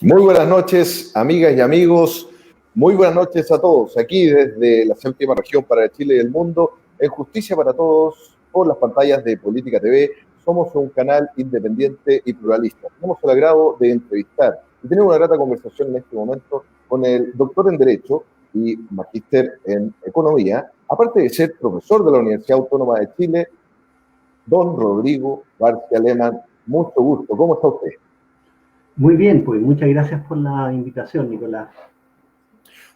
Muy buenas noches, amigas y amigos. Muy buenas noches a todos. Aquí desde la séptima región para Chile y el mundo, en Justicia para Todos, por las pantallas de Política TV. Somos un canal independiente y pluralista. Tenemos el agrado de entrevistar y tener una grata conversación en este momento con el doctor en Derecho y magíster en Economía, aparte de ser profesor de la Universidad Autónoma de Chile, don Rodrigo García Lehmann. Mucho gusto. ¿Cómo está usted? Muy bien, pues muchas gracias por la invitación, Nicolás.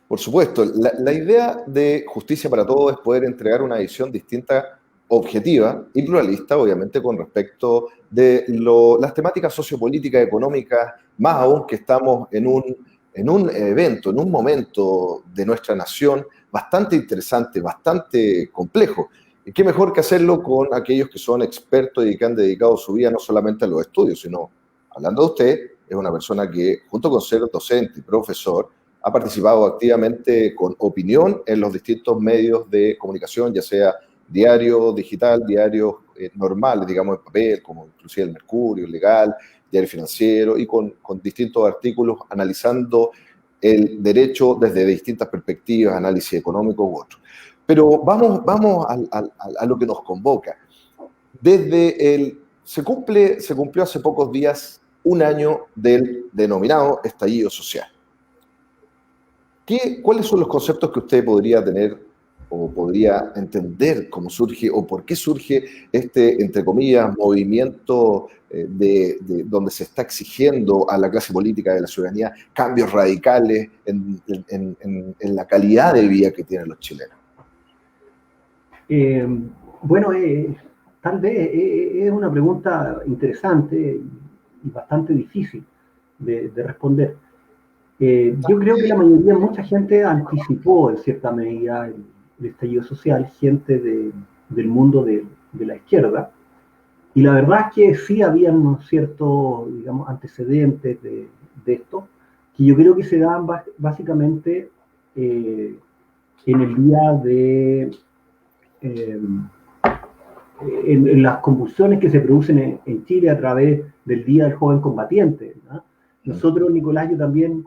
Por supuesto, la idea de Justicia para Todos es poder entregar una visión distinta, objetiva y pluralista, obviamente, con respecto de las temáticas sociopolíticas, económicas, más aún que estamos en un evento, en un momento de nuestra nación bastante interesante, bastante complejo. Y qué mejor que hacerlo con aquellos que son expertos y que han dedicado su vida no solamente a los estudios, sino, hablando de usted, es una persona que, junto con ser docente y profesor, ha participado activamente con opinión en los distintos medios de comunicación, ya sea diario digital, diarios normales, digamos, en papel, como inclusive el Mercurio, el Legal, Diario Financiero, y con distintos artículos analizando el derecho desde distintas perspectivas, análisis económico u otro. Pero vamos a lo que nos convoca. Se cumplió hace pocos días un año del denominado estallido social. ¿Cuáles son los conceptos que usted podría tener o podría entender cómo surge o por qué surge este, entre comillas, movimiento donde se está exigiendo a la clase política de la ciudadanía cambios radicales en la calidad de vida que tienen los chilenos? Bueno, tal vez es una pregunta interesante y bastante difícil de responder. Yo creo que la mayoría, mucha gente anticipó en cierta medida el estallido social, gente del mundo de la izquierda, y la verdad es que sí había unos ciertos, digamos, antecedentes de esto, que yo creo que se dan básicamente en el día de... en las convulsiones que se producen en Chile a través del Día del Joven Combatiente, ¿no? Nosotros, Nicolás, yo también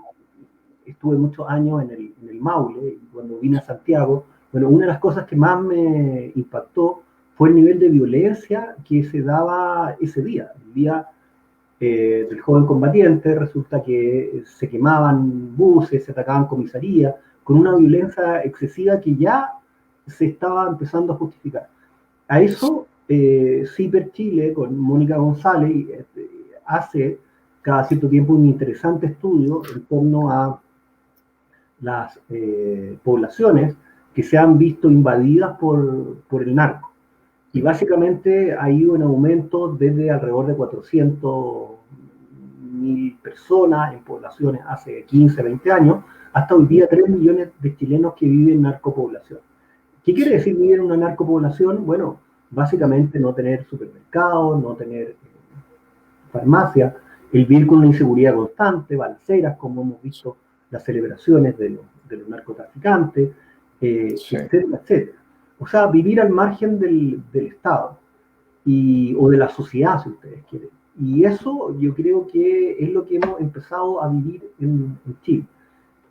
estuve muchos años en el Maule, y cuando vine a Santiago, bueno, una de las cosas que más me impactó fue el nivel de violencia que se daba ese día, el día del joven combatiente. Resulta que se quemaban buses, se atacaban comisarías, con una violencia excesiva que ya se estaba empezando a justificar. A eso, CIPER Chile, con Mónica González, hace cada cierto tiempo un interesante estudio en torno a las poblaciones que se han visto invadidas por el narco. Y básicamente ha ido en aumento desde alrededor de 400.000 personas en poblaciones hace 15, 20 años, hasta hoy día 3 millones de chilenos que viven en narcopoblación. ¿Qué quiere decir vivir en una narcopoblación? Bueno, básicamente no tener supermercados, no tener farmacia, el vivir con una inseguridad constante, balaceras, como hemos visto las celebraciones de los narcotraficantes, Sí. etcétera, etcétera. O sea, vivir al margen del Estado o de la sociedad, si ustedes quieren. Y eso yo creo que es lo que hemos empezado a vivir en Chile.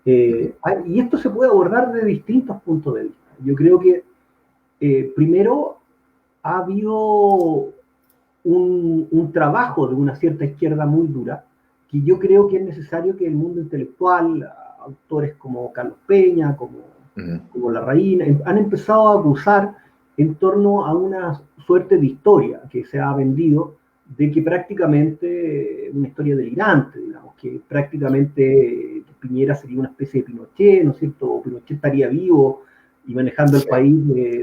Y esto se puede abordar de distintos puntos de vista. Yo creo que primero ha habido un trabajo de una cierta izquierda muy dura, que yo creo que es necesario que el mundo intelectual, autores como Carlos Peña, como Larraín, han empezado a acusar en torno a una suerte de historia que se ha vendido, de que prácticamente una historia delirante, digamos, que prácticamente Piñera sería una especie de Pinochet, ¿no es cierto? Pinochet estaría vivo y manejando el país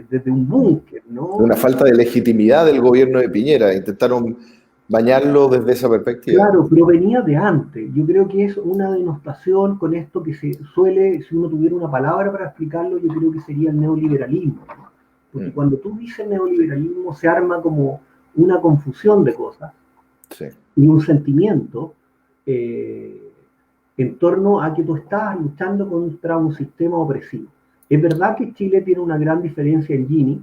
desde un búnker, ¿no? Una falta de legitimidad del gobierno de Piñera. Intentaron bañarlo desde esa perspectiva. Claro, pero venía de antes. Yo creo que es una denostación con esto que se suele, si uno tuviera una palabra para explicarlo, yo creo que sería el neoliberalismo, ¿no? Porque cuando tú dices neoliberalismo se arma como una confusión de cosas, sí, y un sentimiento en torno a que tú estás luchando contra un sistema opresivo. Es verdad que Chile tiene una gran diferencia en Gini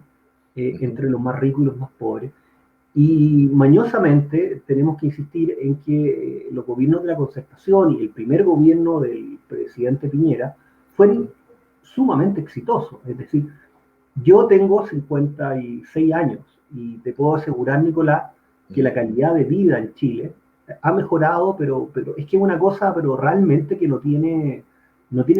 entre los más ricos y los más pobres, Y mañosamente tenemos que insistir en que los gobiernos de la concertación y el primer gobierno del presidente Piñera fueron sumamente exitosos. Es decir, yo tengo 56 años y te puedo asegurar, Nicolás, que la calidad de vida en Chile ha mejorado, pero es que es una cosa, pero realmente que no tiene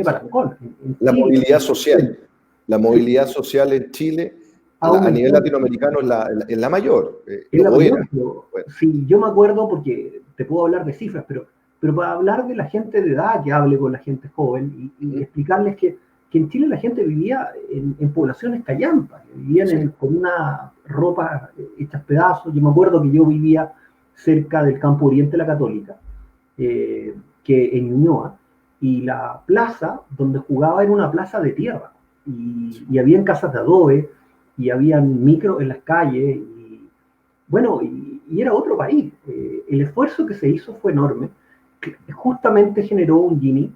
parangón. En La Chile, movilidad social. La sí, movilidad social en Chile ha a nivel aumentado. latinoamericano es la mayor, Es la o era. mayor, pero Bueno, sí, yo me acuerdo porque te puedo hablar de cifras, pero para hablar de la gente de edad, que hable con la gente joven y explicarles que en Chile la gente vivía en poblaciones callampas, vivían sí, con una ropa hechas pedazos. Yo me acuerdo que yo vivía cerca del Campo Oriente de la Católica, eh, que en Ñuñoa, y la plaza donde jugaba era una plaza de tierra, y habían casas de adobe, y habían micros en las calles, bueno, y era otro país. El esfuerzo que se hizo fue enorme, que justamente generó un Gini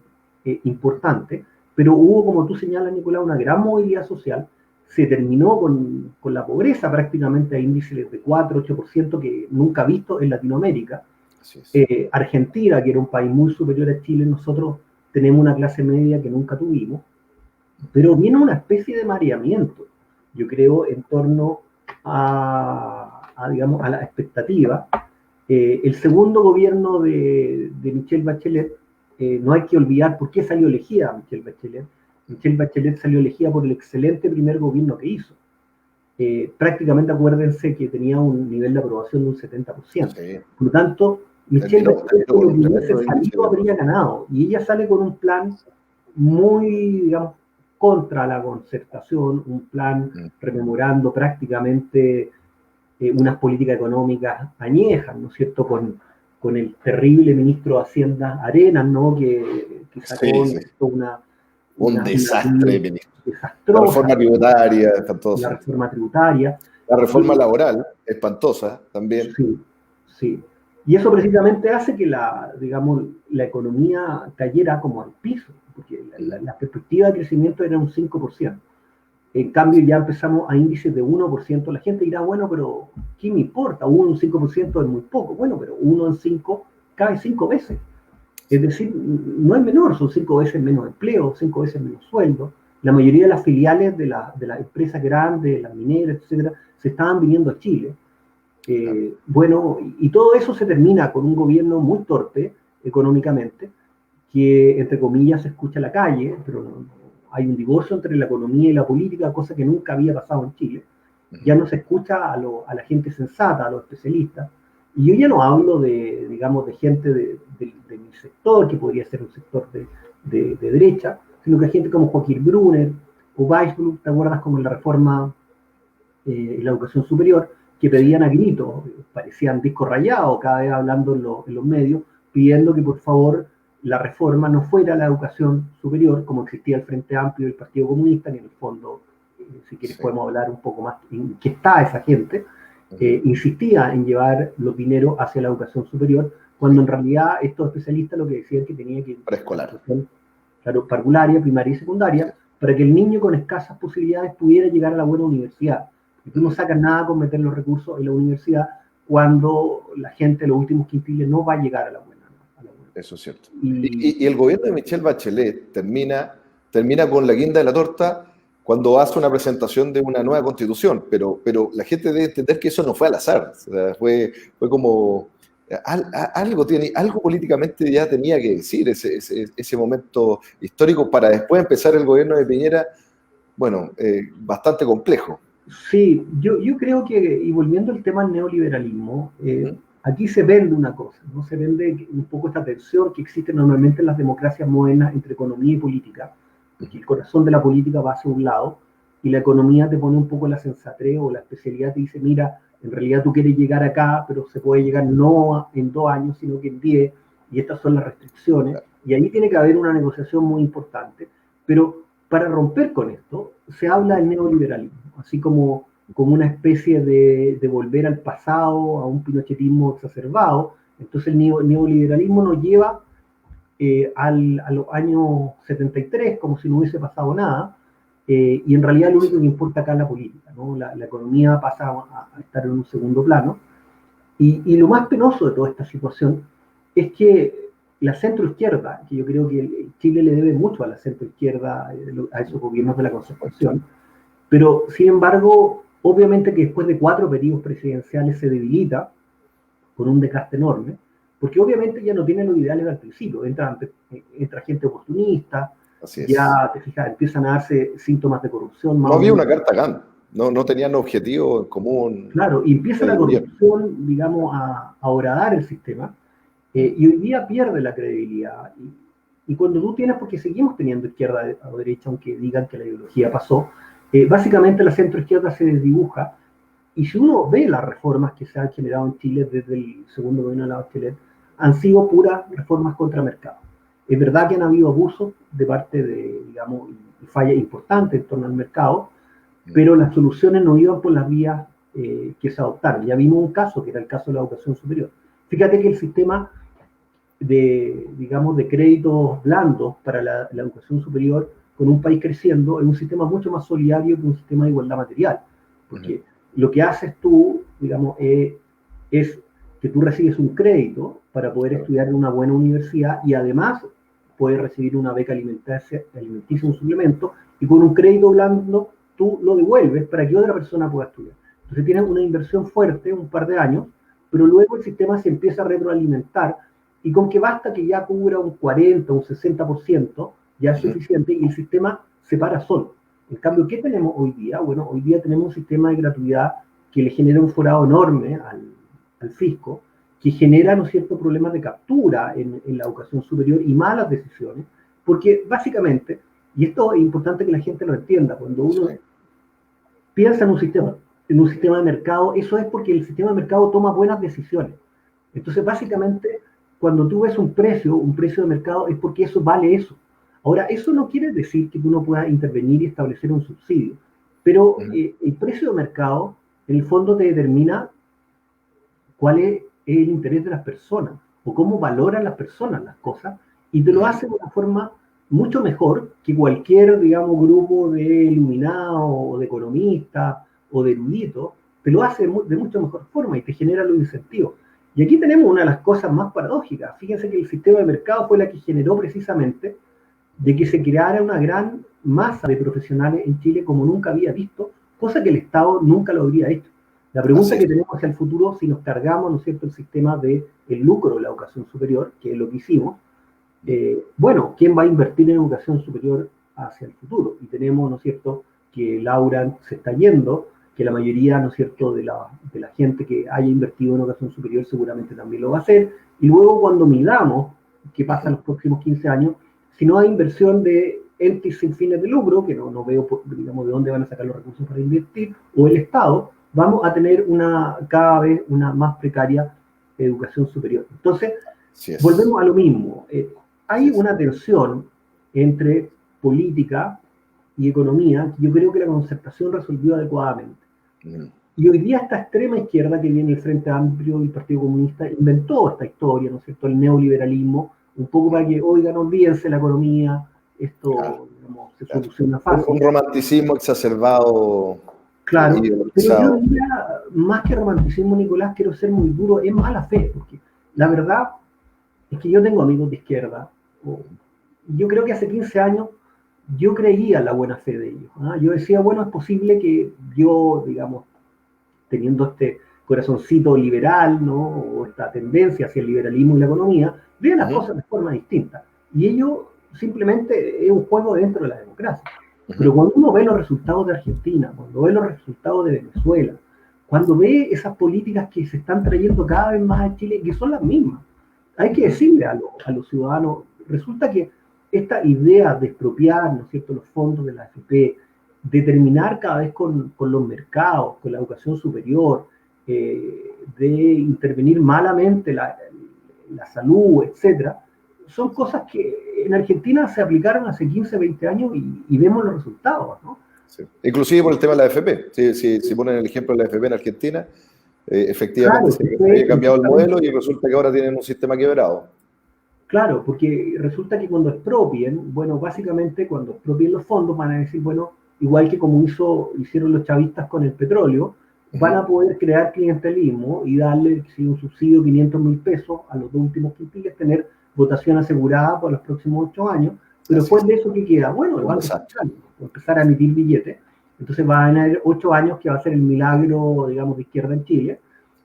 importante, pero hubo, como tú señalas, Nicolás, una gran movilidad social. Se terminó con la pobreza prácticamente a índices de 4-8% que nunca visto en Latinoamérica. así es. Argentina, que era un país muy superior a Chile, nosotros tenemos una clase media que nunca tuvimos, pero viene una especie de mareamiento, yo creo, en torno digamos, a la expectativa. El segundo gobierno de Michelle Bachelet, no hay que olvidar por qué salió elegida Michelle Bachelet. Michelle Bachelet salió elegida por el excelente primer gobierno que hizo. Prácticamente acuérdense que tenía un nivel de aprobación de un 70%. Sí. Por lo tanto, Michelle Terminó Bachelet, con lo un que hubiese tremendo índice salido, de habría ganado. Y ella sale con un plan muy, digamos, contra la concertación, un plan rememorando prácticamente unas políticas económicas añejas, ¿no es cierto?, con el terrible ministro de Hacienda Arenas, ¿no?, que sacó sí, sí. Un una desastre, ley ministro. La desastrosa, reforma tributaria, la espantosa. reforma tributaria. La reforma Y, laboral, espantosa también. sí, sí. Y eso precisamente hace que digamos, la economía cayera como al piso, porque la perspectiva de crecimiento era un 5%. En cambio, ya empezamos a índices de 1%. La gente dirá, bueno, pero ¿qué me importa? 1 en 5% es muy poco. Bueno, pero 1 en 5 cae 5 veces. Es decir, no es menor, son 5 veces menos empleo, 5 veces menos sueldo. La mayoría de las filiales de las empresas grandes, las mineras, etcétera, se estaban viniendo a Chile. Bueno, y todo eso se termina con un gobierno muy torpe económicamente, que entre comillas se escucha a la calle, pero hay un divorcio entre la economía y la política, cosa que nunca había pasado en Chile. Ya no se escucha a la gente sensata, a los especialistas. Y yo ya no hablo digamos, de gente de mi sector, que podría ser un sector de derecha, sino que gente como Joaquín Brunner o Weisbluck, ¿te acuerdas? Como en la reforma en la educación superior, que Sí. pedían a gritos, parecían discos rayados cada vez hablando en los medios, pidiendo que por favor la reforma no fuera la educación superior, como existía el Frente Amplio y el Partido Comunista, que en el fondo, si quieres Sí. podemos hablar un poco más en qué está esa gente, insistía en llevar los dineros hacia la educación superior, cuando en realidad estos especialistas lo que decían que tenía que ir a la Preescolar. educación, claro, parvularia, primaria y Sí. secundaria, para que el niño con escasas posibilidades pudiera llegar a la buena universidad. Y tú no sacas nada con meter los recursos en la universidad cuando la gente de los últimos quintiles no va a llegar a la buena. Eso es cierto. Y Y el gobierno de Michelle Bachelet termina con la guinda de la torta cuando hace una presentación de una nueva constitución, pero la gente debe entender que eso no fue al azar, o sea, fue como algo políticamente ya tenía que decir ese momento histórico para después empezar el gobierno de Piñera, bueno, bastante complejo. sí, yo creo que, y volviendo al tema del neoliberalismo, ¿Mm? aquí se vende una cosa, ¿no? Se vende un poco esta tensión que existe normalmente en las democracias modernas entre economía y política, porque el corazón de la política va hacia un lado y la economía te pone un poco la sensatez o la especialidad, te dice, mira, en realidad tú quieres llegar acá, pero se puede llegar no en 2 años, sino que en 10, y estas son las restricciones, y ahí tiene que haber una negociación muy importante, pero para romper con esto se habla del neoliberalismo, así como una especie de volver al pasado, a un pinochetismo exacerbado. Entonces el neoliberalismo nos lleva a los años 73, como si no hubiese pasado nada, y en realidad lo único que importa acá es la política, ¿no? La economía pasa a estar en un segundo plano, y lo más penoso de toda esta situación es que la centroizquierda, que yo creo que Chile le debe mucho a la centroizquierda, a esos gobiernos de la Concertación, pero sin embargo, obviamente que después de 4 periodos presidenciales se debilita con un desgaste enorme, porque obviamente ya no tienen los ideales al principio, entra gente oportunista, Así es. ya, te fijas, empiezan a darse síntomas de corrupción. No había una carta GAN, no tenían objetivo en común. Claro, y empieza la corrupción, digamos, a horadar el sistema, y hoy día pierde la credibilidad. Y cuando tú tienes, porque seguimos teniendo izquierda o derecha, aunque digan que la ideología pasó, básicamente la centroizquierda se desdibuja, y si uno ve las reformas que se han generado en Chile desde el segundo gobierno de la Bachelet, han sido puras reformas contra mercado. Es verdad que han habido abusos de parte de, digamos, y fallas importantes en torno al mercado, pero las soluciones no iban por las vías que se adoptaron. Ya vimos un caso, que era el caso de la educación superior. Fíjate que el sistema de, digamos, de créditos blandos para la educación superior con un país creciendo es un sistema mucho más solidario que un sistema de igualdad material, porque lo que haces tú, digamos, es que tú recibes un crédito para poder estudiar en una buena universidad y además puedes recibir una beca alimenticia, un suplemento, y con un crédito blando tú lo devuelves para que otra persona pueda estudiar. Entonces tienes una inversión fuerte, un par de años, pero luego el sistema se empieza a retroalimentar, y con que basta que ya cubra un 40, un 60%, ya es suficiente, y el sistema se para solo. En cambio, ¿qué tenemos hoy día? Bueno, hoy día tenemos un sistema de gratuidad que le genera un forado enorme al fisco, que genera, ¿no es cierto?, problemas de captura en la educación superior y malas decisiones, porque básicamente, y esto es importante que la gente lo entienda, cuando uno piensa en un sistema de mercado, eso es porque el sistema de mercado toma buenas decisiones. Entonces, básicamente, cuando tú ves un precio de mercado, es porque eso vale eso. Ahora, eso no quiere decir que tú no puedas intervenir y establecer un subsidio, pero el precio de mercado, en el fondo, te determina cuál es el interés de las personas, o cómo valoran las personas las cosas, y te lo hace de una forma mucho mejor que cualquier, digamos, grupo de iluminados, o de economistas, o de eruditos, te lo hace de mucho mejor forma y te genera los incentivos. Y aquí tenemos una de las cosas más paradójicas. Fíjense que el sistema de mercado fue la que generó precisamente de que se creara una gran masa de profesionales en Chile como nunca había visto, cosa que el Estado nunca lo habría hecho. La pregunta que tenemos hacia el futuro, si nos cargamos, ¿no es cierto?, el sistema del lucro de la educación superior, que es lo que hicimos, bueno, ¿quién va a invertir en educación superior hacia el futuro? Y tenemos, ¿no es cierto?, que Laura se está yendo, que la mayoría, ¿no es cierto?, de la gente que haya invertido en educación superior seguramente también lo va a hacer, y luego cuando midamos qué pasa en los próximos 15 años, si no hay inversión de entes sin fines de lucro, que no veo, digamos, de dónde van a sacar los recursos para invertir, o el Estado, vamos a tener cada vez una más precaria educación superior. Entonces, volvemos a lo mismo. Hay una tensión entre política y economía que yo creo que la Concertación resolvió adecuadamente. Y hoy día esta extrema izquierda que viene el Frente Amplio y el Partido Comunista inventó esta historia, ¿no es cierto?, el neoliberalismo, un poco para que, oigan, olvídense la economía, esto, digamos, se soluciona fácil. Un romanticismo exacerbado. Claro, pero yo diría, más que romanticismo, Nicolás, quiero ser muy duro, es mala fe, porque la verdad es que yo tengo amigos de izquierda. Yo creo que hace 15 años yo creía en la buena fe de ellos. Yo decía, bueno, es posible que yo, digamos, teniendo este corazoncito liberal, ¿no?, o esta tendencia hacia el liberalismo y la economía, vean las cosas de forma distinta. Y ello simplemente es un juego dentro de la democracia. Pero cuando uno ve los resultados de Argentina, cuando ve los resultados de Venezuela, cuando ve esas políticas que se están trayendo cada vez más a Chile, que son las mismas, hay que decirle a los ciudadanos, resulta que esta idea de expropiar, ¿no es cierto?, los fondos de la AFP, de terminar cada vez con los mercados, con la educación superior, de intervenir malamente la salud, etcétera, son cosas que en Argentina se aplicaron hace 15, 20 años y vemos los resultados, ¿no? Sí. Inclusive por el tema de la AFP. Si ponen el ejemplo de la AFP en Argentina, efectivamente se había cambiado el modelo y resulta que ahora tienen un sistema quebrado. Claro, porque resulta que cuando expropien, bueno, básicamente cuando expropien los fondos van a decir, bueno, igual que como hicieron los chavistas con el petróleo, van a poder crear clientelismo y darle un subsidio de 500.000 pesos a los dos últimos quintiles, tener votación asegurada por los próximos 8 años, pero después de eso, ¿qué queda? Bueno, el Banco Central va a empezar a emitir billetes, entonces van a haber 8 años que va a ser el milagro, digamos, de izquierda en Chile,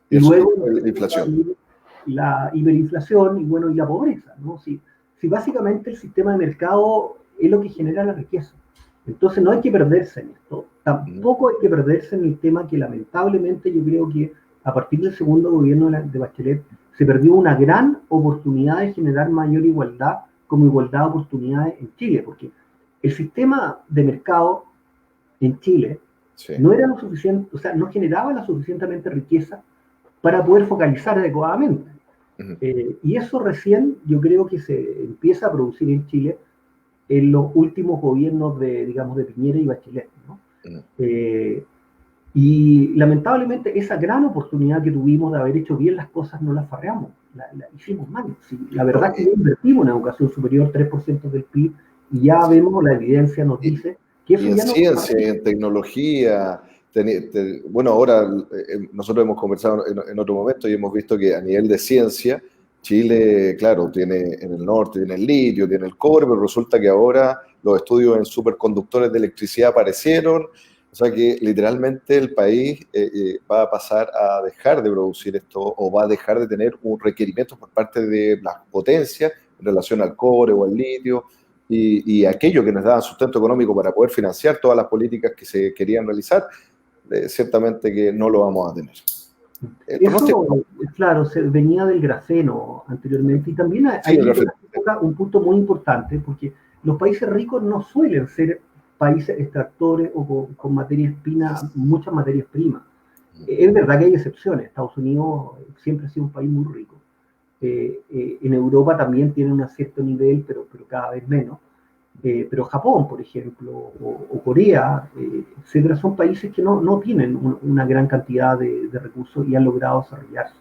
y luego la inflación. La hiperinflación y bueno, y la pobreza, ¿no? Si básicamente el sistema de mercado es lo que genera la riqueza. Entonces no hay que perderse en esto, tampoco hay que perderse en el tema que lamentablemente yo creo que a partir del segundo gobierno de Bachelet se perdió una gran oportunidad de generar mayor igualdad como igualdad de oportunidades en Chile, porque el sistema de mercado en Chile no era lo suficiente, o sea, no generaba la suficientemente riqueza para poder focalizar adecuadamente. Y eso recién yo creo que se empieza a producir en Chile en los últimos gobiernos digamos, de Piñera y Bachelet, ¿no? Y lamentablemente esa gran oportunidad que tuvimos de haber hecho bien las cosas no la farreamos, la hicimos mal. Sí, la verdad es que invertimos en educación superior 3% del PIB y ya vemos, la evidencia nos dice que eso ya no... Y en ciencia, y en tecnología... Bueno, ahora nosotros hemos conversado en otro momento y hemos visto que a nivel de ciencia, Chile, claro, tiene en el norte, tiene el litio, tiene el cobre, pero resulta que ahora los estudios en superconductores de electricidad aparecieron, o sea que literalmente el país va a pasar a dejar de producir esto o va a dejar de tener un requerimiento por parte de las potencias en relación al cobre o al litio. Y aquello que nos daba sustento económico para poder financiar todas las políticas que se querían realizar, ciertamente que no lo vamos a tener. Eso, claro, se venía del grafeno anteriormente, y también hay un punto muy importante, porque los países ricos no suelen ser países extractores o con materias primas, muchas materias primas. Es verdad que hay excepciones. Estados Unidos siempre ha sido un país muy rico. En Europa también tiene un cierto nivel, pero cada vez menos. Pero Japón, por ejemplo, o Corea, etcétera, son países que no tienen una gran cantidad de recursos y han logrado desarrollarse.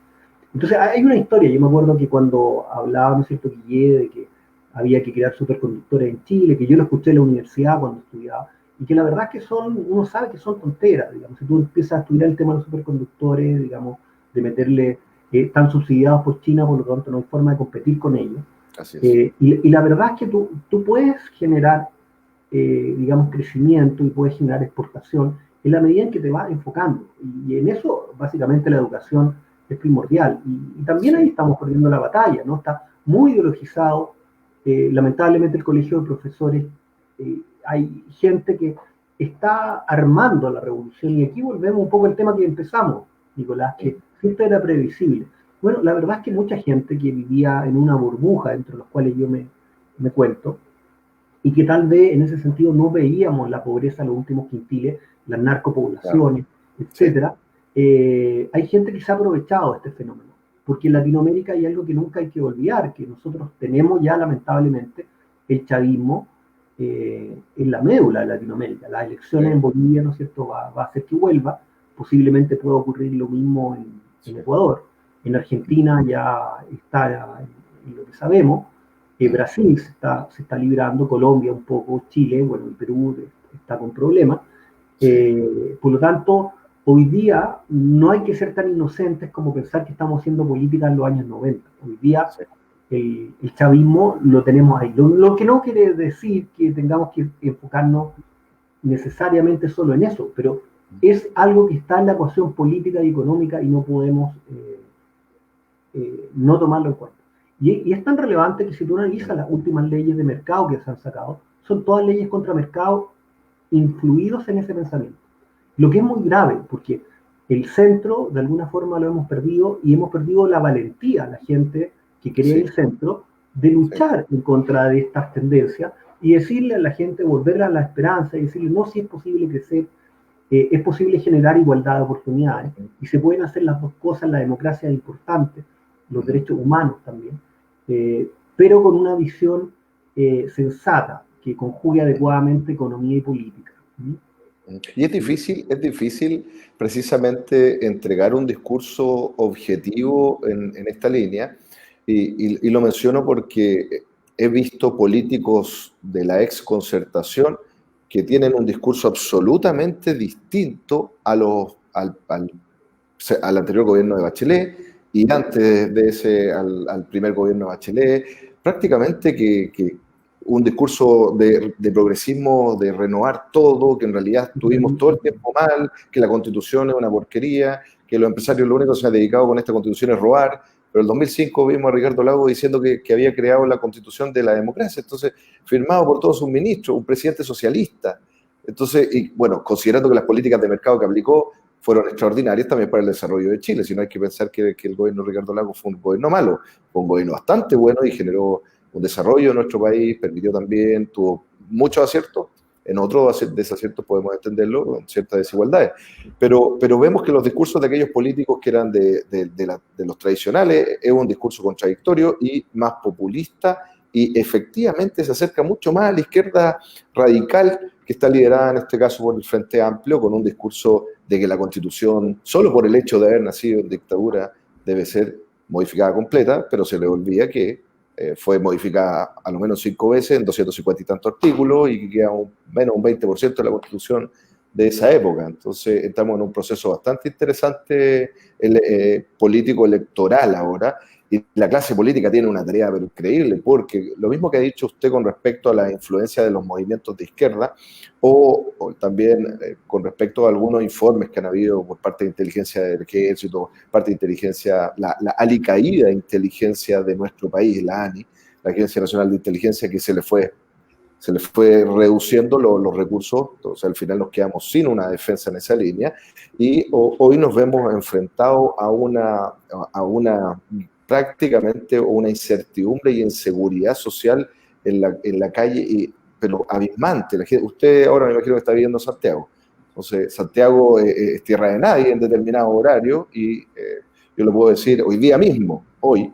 Entonces, hay una historia. Yo me acuerdo que cuando hablaba, ¿no es cierto?, Guille, de que había que crear superconductores en Chile, que yo lo escuché en la universidad cuando estudiaba, y que la verdad es que uno sabe que son tonteras, digamos. Si tú empiezas a estudiar el tema de los superconductores, digamos, de meterle, están subsidiados por China, por lo tanto no hay forma de competir con ellos. Así es. Y la verdad es que tú puedes generar, digamos, crecimiento y puedes generar exportación en la medida en que te vas enfocando. Y en eso, básicamente, la educación es primordial. Y también ahí estamos perdiendo la batalla, ¿no? Está muy ideologizado. Lamentablemente, el colegio de profesores, hay gente que está armando la revolución. Y aquí volvemos un poco al tema que empezamos, Nicolás, que siempre era previsible. Bueno, la verdad es que mucha gente que vivía en una burbuja, entre los cuales yo me cuento, y que tal vez en ese sentido no veíamos la pobreza en los últimos quintiles, las narcopoblaciones, etcétera, hay gente que se ha aprovechado de este fenómeno, porque en Latinoamérica hay algo que nunca hay que olvidar, que nosotros tenemos ya lamentablemente el chavismo en la médula de Latinoamérica. Las elecciones en Bolivia, ¿no es cierto?, va a hacer que vuelva, posiblemente pueda ocurrir lo mismo en Ecuador. En Argentina ya está en lo que sabemos, Brasil se está librando, Colombia un poco, Chile, bueno, el Perú está con problemas. Por lo tanto, hoy día no hay que ser tan inocentes como pensar que estamos haciendo política en los años 90. Hoy día el chavismo lo tenemos ahí. Lo que no quiere decir que tengamos que enfocarnos necesariamente solo en eso, pero es algo que está en la ecuación política y económica y no podemos no tomarlo en cuenta. Y es tan relevante que si tú analizas las últimas leyes de mercado que se han sacado, son todas leyes contra mercado influidos en ese pensamiento. Lo que es muy grave, porque el centro, de alguna forma, lo hemos perdido y hemos perdido la valentía, la gente que cree el centro, de luchar en contra de estas tendencias y decirle a la gente, volver a la esperanza y decirle, no, si es posible crecer, es posible generar igualdad de oportunidades y se pueden hacer las dos cosas. La democracia es importante, los derechos humanos también, pero con una visión sensata que conjugue adecuadamente economía y política. Y es difícil precisamente entregar un discurso objetivo en esta línea, y lo menciono porque he visto políticos de la exconcertación que tienen un discurso absolutamente distinto al anterior gobierno de Bachelet y antes de ese al primer gobierno de Bachelet, prácticamente que un discurso de progresismo, de renovar todo, que en realidad estuvimos todo el tiempo mal, que la Constitución es una porquería, que los empresarios lo único que se han dedicado con esta Constitución es robar. Pero en el 2005 vimos a Ricardo Lagos diciendo que había creado la Constitución de la democracia, entonces firmado por todos sus ministros, un presidente socialista. Entonces, y bueno, considerando que las políticas de mercado que aplicó fueron extraordinarias también para el desarrollo de Chile, si no hay que pensar que el gobierno de Ricardo Lagos fue un gobierno malo, fue un gobierno bastante bueno y generó un desarrollo en nuestro país, permitió también, tuvo muchos aciertos, en otros desaciertos podemos entenderlo con ciertas desigualdades, pero vemos que los discursos de aquellos políticos que eran de los tradicionales es un discurso contradictorio y más populista y efectivamente se acerca mucho más a la izquierda radical que está liderada en este caso por el Frente Amplio con un discurso de que la Constitución, solo por el hecho de haber nacido en dictadura, debe ser modificada completa, pero se le olvida que fue modificada a lo menos 5 veces en 250 y tantos artículos y que queda menos un 20% de la Constitución de esa época. Entonces estamos en un proceso bastante interesante político electoral ahora y la clase política tiene una tarea pero increíble porque lo mismo que ha dicho usted con respecto a la influencia de los movimientos de izquierda o también con respecto a algunos informes que han habido por parte de inteligencia del ejército, parte de inteligencia, la alicaída inteligencia de nuestro país, la ANI, la Agencia Nacional de Inteligencia, que se le fue reduciendo los recursos, entonces al final nos quedamos sin una defensa en esa línea y hoy nos vemos enfrentados a una prácticamente una incertidumbre y inseguridad social en la calle, pero abismante. Usted ahora me imagino que está viviendo en Santiago, entonces Santiago es tierra de nadie en determinado horario y yo lo puedo decir hoy día mismo, hoy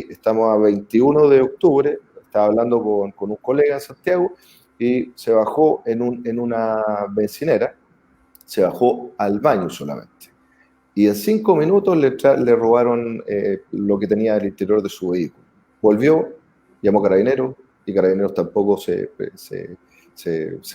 estamos a 21 de octubre, estaba hablando con un colega en Santiago y se bajó en una bencinera, se bajó al baño solamente. Y en 5 minutos le robaron lo que tenía al interior de su vehículo. Volvió, llamó a Carabineros y Carabineros tampoco se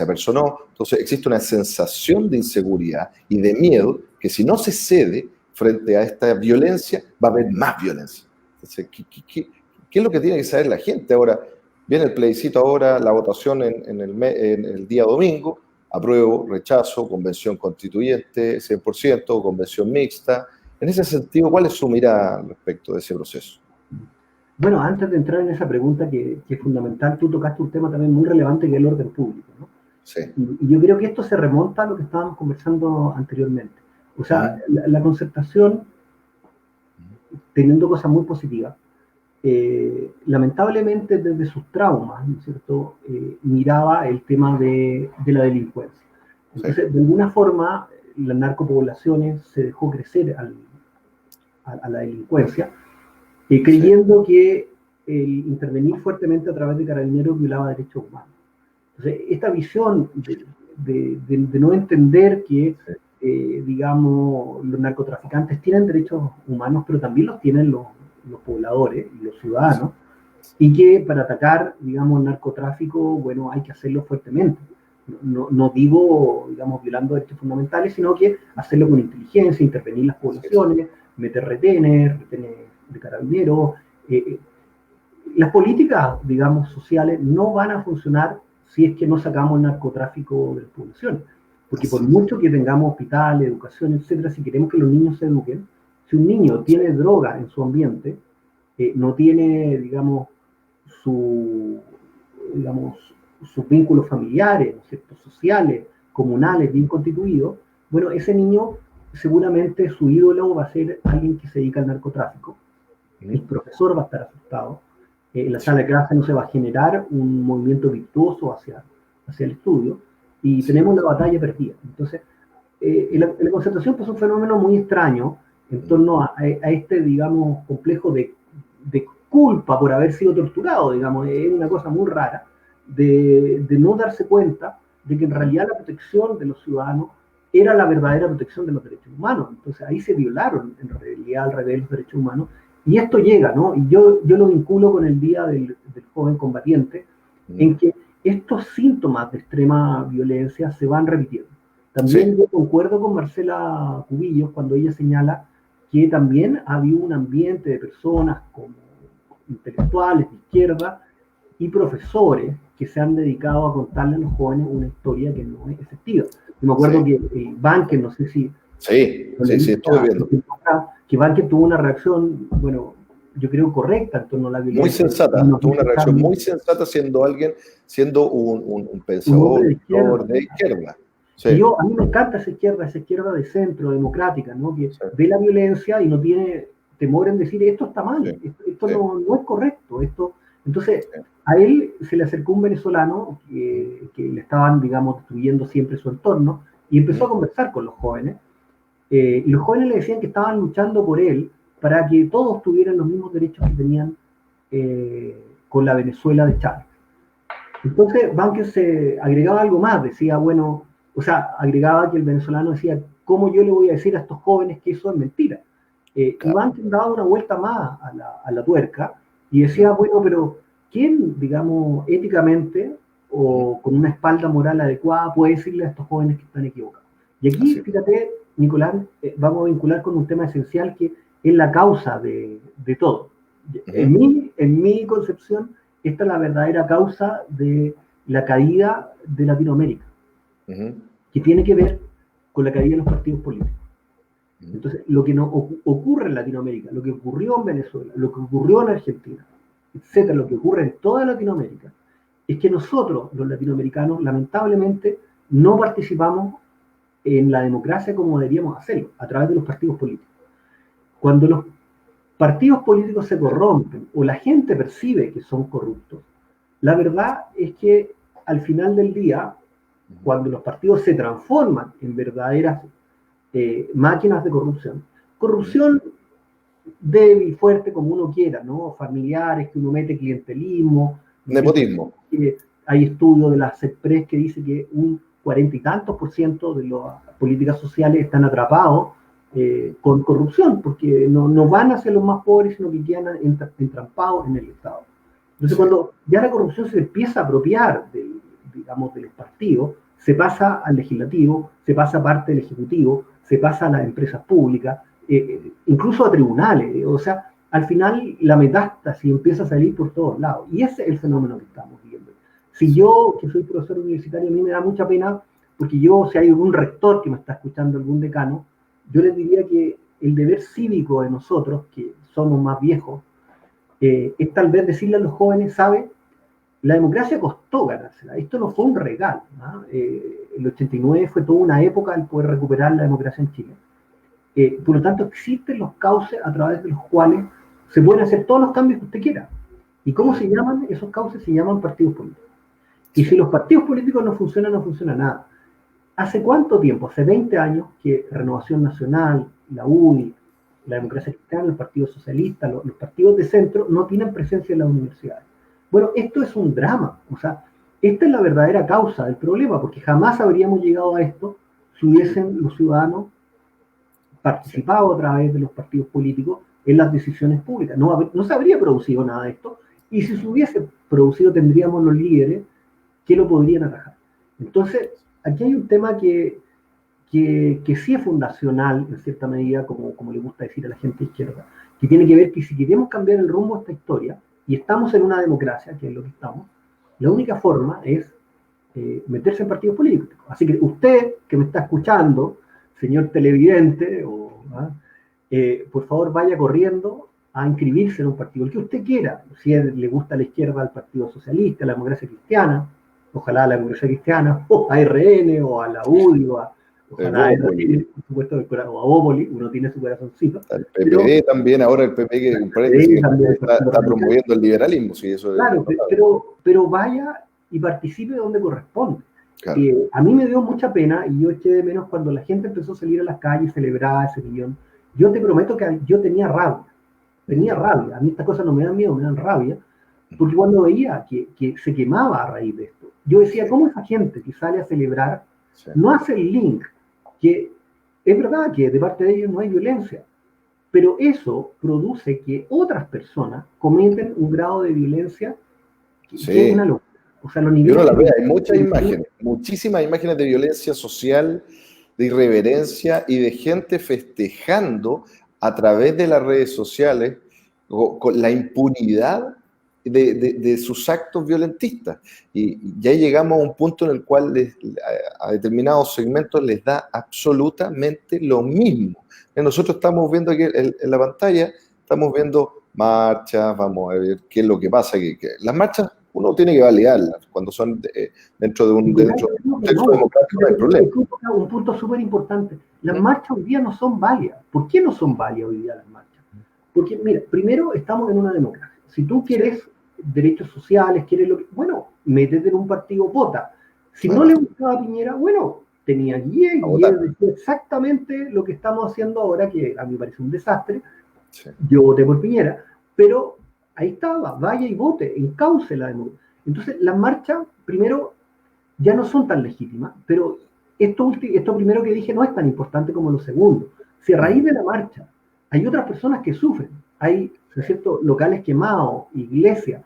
apersonó. Entonces existe una sensación de inseguridad y de miedo que si no se cede frente a esta violencia, va a haber más violencia. Entonces, ¿qué es lo que tiene que saber la gente? Ahora, viene el plebiscito ahora, la votación en el día domingo, apruebo, rechazo, convención constituyente, 100%, convención mixta. En ese sentido, ¿cuál es su mirada respecto de ese proceso? Bueno, antes de entrar en esa pregunta que es fundamental, tú tocaste un tema también muy relevante que es el orden público, ¿no? Sí. Y yo creo que esto se remonta a lo que estábamos conversando anteriormente. O sea, la concertación, teniendo cosas muy positivas, lamentablemente desde sus traumas, ¿no es cierto?, miraba el tema de la delincuencia. Entonces, de alguna forma, las narcopoblaciones se dejó crecer a la delincuencia, creyendo que el intervenir fuertemente a través de Carabineros violaba derechos humanos. Entonces, esta visión de no entender que, digamos, los narcotraficantes tienen derechos humanos, pero también los tienen los pobladores y los ciudadanos, y que para atacar, digamos, el narcotráfico, bueno, hay que hacerlo fuertemente. No digo, digamos, violando derechos fundamentales, sino que hacerlo con inteligencia, intervenir las poblaciones, meter retenes de carabineros. Las políticas, digamos, sociales no van a funcionar si es que no sacamos el narcotráfico de las poblaciones. Porque por mucho que tengamos hospitales, educación, etcétera, si queremos que los niños se eduquen, si un niño tiene droga en su ambiente, no tiene, digamos, sus vínculos familiares, ¿no es cierto?, sociales, comunales, bien constituidos, bueno, ese niño seguramente su ídolo va a ser alguien que se dedica al narcotráfico. El profesor va a estar asustado. En la sala de clase no se va a generar un movimiento virtuoso hacia el estudio y tenemos la batalla perdida. Entonces, la concertación pues, es un fenómeno muy extraño en torno a este, digamos, complejo de culpa por haber sido torturado, digamos, es una cosa muy rara, de no darse cuenta de que en realidad la protección de los ciudadanos era la verdadera protección de los derechos humanos. Entonces ahí se violaron en realidad al revés los derechos humanos, y esto llega, ¿no? Y yo lo vinculo con el Día del Joven Combatiente, en que estos síntomas de extrema violencia se van repitiendo. También yo concuerdo con Marcela Cubillos cuando ella señala que también ha habido un ambiente de personas como intelectuales de izquierda y profesores que se han dedicado a contarle a los jóvenes una historia que no es efectiva. Yo me acuerdo que Banken, no sé si... Sí, estuve viendo. Que Banken tuvo una reacción, bueno, yo creo correcta en torno a la violencia. Muy sensata, tuvo una reacción muy sensata siendo un pensador de izquierda. Sí. Y a mí me encanta esa izquierda de centro, democrática, ¿no? Que ve la violencia y no tiene temor en decir esto está mal, esto no es correcto. Entonces, a él se le acercó un venezolano que le estaban, digamos, destruyendo siempre su entorno y empezó a conversar con los jóvenes. Y los jóvenes le decían que estaban luchando por él para que todos tuvieran los mismos derechos que tenían con la Venezuela de Chávez. Entonces, Banken se agregaba algo más, decía, bueno, agregaba que el venezolano decía, ¿cómo yo le voy a decir a estos jóvenes que eso es mentira? Y Banken daba una vuelta más a la tuerca y decía, bueno, pero ¿quién, digamos, éticamente o con una espalda moral adecuada puede decirle a estos jóvenes que están equivocados? Y aquí, fíjate, Nicolás, vamos a vincular con un tema esencial que es la causa de todo. En mi concepción, esta es la verdadera causa de la caída de Latinoamérica, que tiene que ver con la caída de los partidos políticos. Entonces, lo que nos ocurre en Latinoamérica, lo que ocurrió en Venezuela, lo que ocurrió en Argentina, etcétera, lo que ocurre en toda Latinoamérica, es que nosotros, los latinoamericanos, lamentablemente, no participamos en la democracia como deberíamos hacerlo, a través de los partidos políticos. Cuando los partidos políticos se corrompen o la gente percibe que son corruptos, la verdad es que al final del día, cuando los partidos se transforman en verdaderas máquinas de corrupción débil, fuerte, como uno quiera, ¿no? Familiares, que uno mete clientelismo, nepotismo. Hay estudios de la CEPRES que dice que un 40 y tantos % de las políticas sociales están atrapados con corrupción, porque no van hacia los más pobres, sino que quedan entrampados en el Estado. Entonces, cuando ya la corrupción se empieza a apropiar de los partidos, se pasa al legislativo, se pasa a parte del ejecutivo, se pasa a las empresas públicas, incluso a tribunales. O sea, al final la metástasis empieza a salir por todos lados. Y ese es el fenómeno que estamos viendo. Si yo, que soy profesor universitario, a mí me da mucha pena, porque si hay algún rector que me está escuchando, algún decano, yo les diría que el deber cívico de nosotros, que somos más viejos, es tal vez decirle a los jóvenes, ¿sabe? La democracia costó ganársela, esto no fue un regalo, ¿no? El 89 fue toda una época el poder recuperar la democracia en Chile. Por lo tanto, existen los cauces a través de los cuales se pueden hacer todos los cambios que usted quiera. ¿Y cómo se llaman? Esos cauces se llaman partidos políticos. Y si los partidos políticos no funcionan, no funciona nada. ¿Hace cuánto tiempo? Hace 20 años que Renovación Nacional, la UDI, la Democracia Cristiana, el Partido Socialista, los partidos de centro no tienen presencia en las universidades. Bueno, esto es un drama. O sea, esta es la verdadera causa del problema, porque jamás habríamos llegado a esto si hubiesen los ciudadanos participado a través de los partidos políticos en las decisiones públicas. No se habría producido nada de esto, y si se hubiese producido tendríamos los líderes que lo podrían atajar. Entonces, aquí hay un tema que sí es fundacional, en cierta medida, como le gusta decir a la gente izquierda, que tiene que ver que si queremos cambiar el rumbo de esta historia, y estamos en una democracia, que es lo que estamos, la única forma es meterse en partidos políticos. Así que usted, que me está escuchando, señor televidente, por favor vaya corriendo a inscribirse en un partido, el que usted quiera. Si le gusta a la izquierda, al Partido Socialista, a la Democracia Cristiana, ojalá a la Democracia Cristiana, o a RN, o a la UDI, ojalá a RN, por supuesto, o a Bópoli, uno tiene su corazoncito. El PPD también, ahora el PP que está promoviendo el liberalismo. Sí, eso claro, pero vaya y participe donde corresponde. Claro. A mí me dio mucha pena, y yo eché de menos cuando la gente empezó a salir a las calles y celebraba ese millón. Yo te prometo que yo tenía rabia. A mí estas cosas no me dan miedo, me dan rabia, porque cuando veía que se quemaba a raíz de esto, yo decía, ¿cómo esa gente que sale a celebrar no hace el link? Que es verdad que de parte de ellos no hay violencia, pero eso produce que otras personas cometen un grado de violencia que es una locura. O sea, los Yo niveles... no la veo, hay muchas imágenes, muchísimas imágenes de violencia social, de irreverencia y de gente festejando a través de las redes sociales con la impunidad de sus actos violentistas. Y ya llegamos a un punto en el cual a determinados segmentos les da absolutamente lo mismo. Nosotros estamos viendo aquí en la pantalla, estamos viendo marchas, vamos a ver qué es lo que pasa. Que las marchas uno tiene que validarlas cuando son dentro de un contexto democrático, no hay problema. Un punto súper importante. Las marchas hoy día no son válidas. ¿Por qué no son válidas hoy día las marchas? Porque, mira, primero estamos en una democracia. Si tú quieres derechos sociales, quieres lo que... Bueno, métete en un partido, vota. Si no le gustaba a Piñera, bueno, tenía guía y decía exactamente lo que estamos haciendo ahora, que a mí me parece un desastre. Sí. Yo voté por Piñera, pero ahí estaba, vaya y vote, encauce la democracia. Entonces, las marchas, primero, ya no son tan legítimas, pero esto primero que dije no es tan importante como lo segundo. Si a raíz de la marcha hay otras personas que sufren, hay, ¿no es cierto?, locales quemados, iglesias,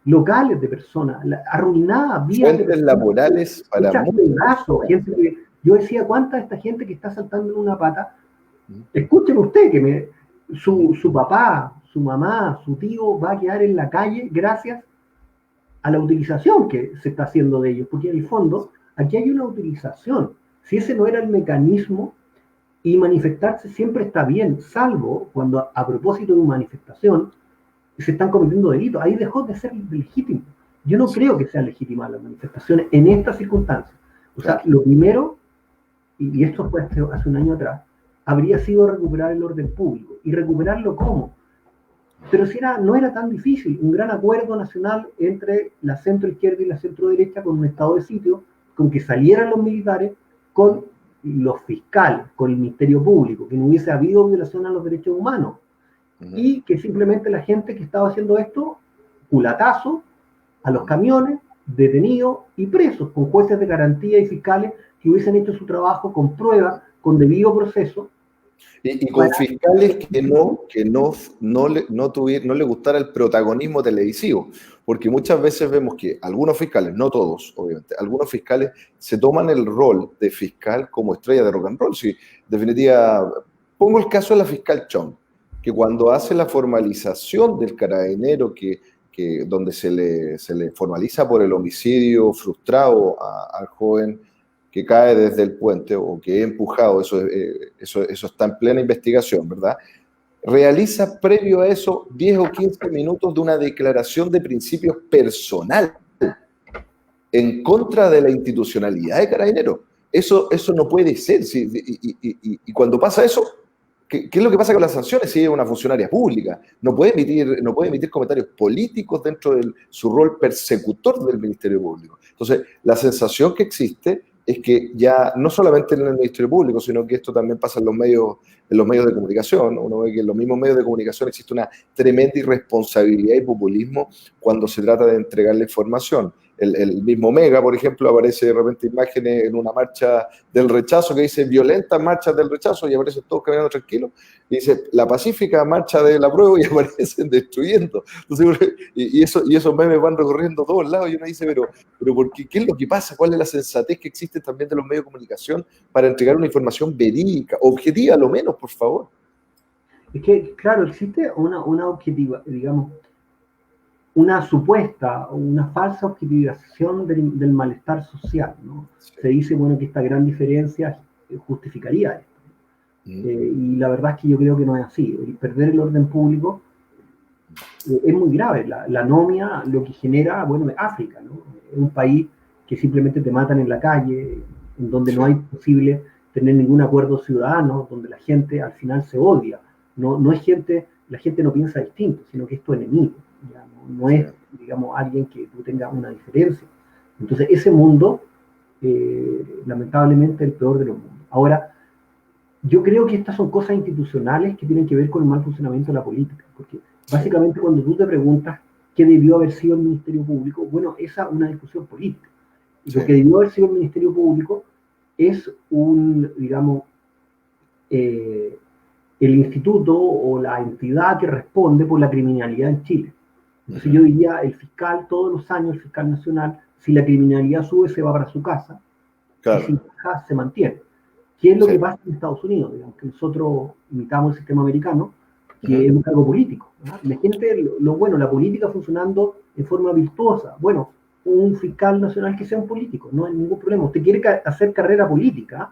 locales de personas, arruinadas, vías fuentes laborales para muchos. Gente que, yo decía, ¿cuánta de esta gente que está saltando en una pata? Escuchen usted que su papá, su mamá, su tío va a quedar en la calle gracias a la utilización que se está haciendo de ellos, porque en el fondo aquí hay una utilización. Si ese no era el mecanismo, y manifestarse siempre está bien, salvo cuando a propósito de una manifestación se están cometiendo delitos. Ahí dejó de ser legítimo. Yo no creo que sean legítimas las manifestaciones en estas circunstancias. O sea, lo primero, y esto fue hace un año atrás, habría sido recuperar el orden público. ¿Y recuperarlo cómo? Pero si no era tan difícil, un gran acuerdo nacional entre la centro-izquierda y la centro-derecha con un estado de sitio, con que salieran los militares, con los fiscales, con el Ministerio Público, que no hubiese habido violación a los derechos humanos, y que simplemente la gente que estaba haciendo esto, culatazo, a los camiones, detenidos y presos, con jueces de garantía y fiscales que hubiesen hecho su trabajo con pruebas, con debido proceso. Y con fiscales que no le gustara el protagonismo televisivo, porque muchas veces vemos que algunos fiscales, no todos, obviamente, algunos fiscales se toman el rol de fiscal como estrella de rock and roll. Sí, en definitiva, pongo el caso de la fiscal Chong, que cuando hace la formalización del carabinero, donde se le formaliza por el homicidio frustrado al joven que cae desde el puente o que he empujado, eso está en plena investigación, ¿verdad? Realiza previo a eso 10 o 15 minutos de una declaración de principios personal en contra de la institucionalidad de Carabineros. Eso no puede ser. ¿Sí? Y cuando pasa eso, ¿qué es lo que pasa con las sanciones? Si es una funcionaria pública, no puede emitir comentarios políticos dentro de su rol persecutor del Ministerio Público. Entonces, la sensación que existe es que ya no solamente en el Ministerio Público, sino que esto también pasa en los medios de comunicación. Uno ve que en los mismos medios de comunicación existe una tremenda irresponsabilidad y populismo cuando se trata de entregar la información. El mismo Mega, por ejemplo, aparece de repente imágenes en una marcha del rechazo que dice violentas marchas del rechazo y aparecen todos caminando tranquilos. Y dice la pacífica marcha del apruebo y aparecen destruyendo. Entonces, y esos memes van recorriendo todos lados y uno dice, pero ¿por qué? ¿Qué es lo que pasa? ¿Cuál es la sensatez que existe también de los medios de comunicación para entregar una información verídica, objetiva a lo menos, por favor? Es que, claro, existe una objetiva, digamos, una supuesta, una falsa objetivización del malestar social, ¿no? Sí. Se dice, bueno, que esta gran diferencia justificaría esto. Y la verdad es que yo creo que no es así. El perder el orden público es muy grave. La anomia lo que genera, bueno, es África, ¿no? Es un país que simplemente te matan en la calle, en donde no hay posible tener ningún acuerdo ciudadano, donde la gente al final se odia. No es gente, la gente no piensa distinto, sino que es tu enemigo. ¿Ya? No es, digamos, alguien que tú tengas una diferencia. Entonces, ese mundo, lamentablemente, es el peor de los mundos. Ahora, yo creo que estas son cosas institucionales que tienen que ver con el mal funcionamiento de la política, porque básicamente cuando tú te preguntas qué debió haber sido el Ministerio Público, bueno, esa es una discusión política. Y lo que debió haber sido el Ministerio Público es digamos, el instituto o la entidad que responde por la criminalidad en Chile. Entonces yo diría, el fiscal, todos los años, el fiscal nacional, si la criminalidad sube, se va para su casa, Claro. y si baja, se mantiene. ¿Qué es lo Sí. que pasa en Estados Unidos? Digamos, que nosotros imitamos el sistema americano, que es un cargo político, ¿no? Imagínate bueno, la política funcionando en forma virtuosa. Bueno, un fiscal nacional que sea un político, no hay ningún problema. Usted quiere hacer carrera política,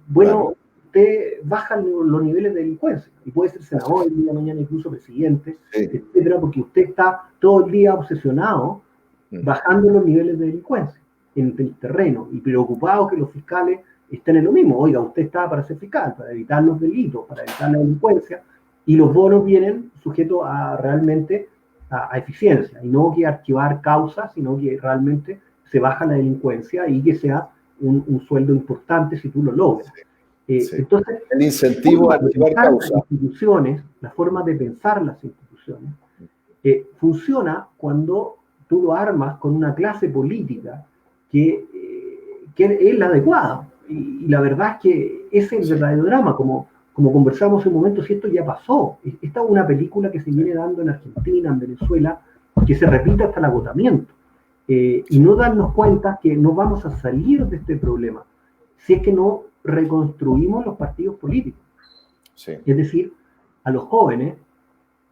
bueno, Claro. usted baja los niveles de delincuencia y puede ser senador el día de mañana, incluso presidente, Sí. etcétera, porque usted está todo el día obsesionado bajando los niveles de delincuencia en el terreno y preocupado que los fiscales estén en lo mismo. Oiga, usted está para ser fiscal, para evitar los delitos, para evitar la delincuencia, y los bonos vienen sujetos a realmente a eficiencia, y no que archivar causas, sino que realmente se baja la delincuencia y que sea un sueldo importante si tú lo logras. Sí. Entonces, el incentivo a archivar causas. La forma de pensar las instituciones funciona cuando tú lo armas con una clase política que es la adecuada. Y la verdad es que ese es el verdadero drama, como conversamos en un momento, si esto ya pasó. Esta es una película que se viene dando en Argentina, en Venezuela, que se repite hasta el agotamiento. Y no darnos cuenta que no vamos a salir de este problema si es que no reconstruimos los partidos políticos. Sí. Es decir, a los jóvenes,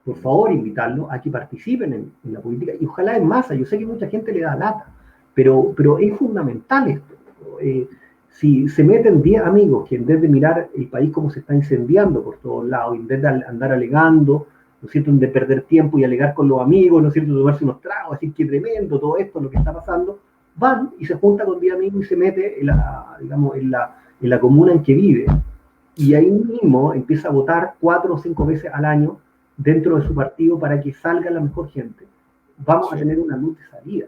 por favor, invitarlos a que participen en la política, y ojalá en masa. Yo sé que mucha gente le da lata, pero es fundamental esto. Si se meten 10 amigos que en vez de mirar el país como se está incendiando por todos lados, en vez de andar alegando, ¿no es cierto?, de perder tiempo y alegar con los amigos, ¿no es cierto?, tomarse unos tragos, decir que tremendo todo esto, lo que está pasando, van y se junta con 10 amigos y se mete en la comuna en que vive. Y ahí mismo empieza a votar 4 o 5 veces al año dentro de su partido para que salga la mejor gente. Vamos a tener una luz de salida,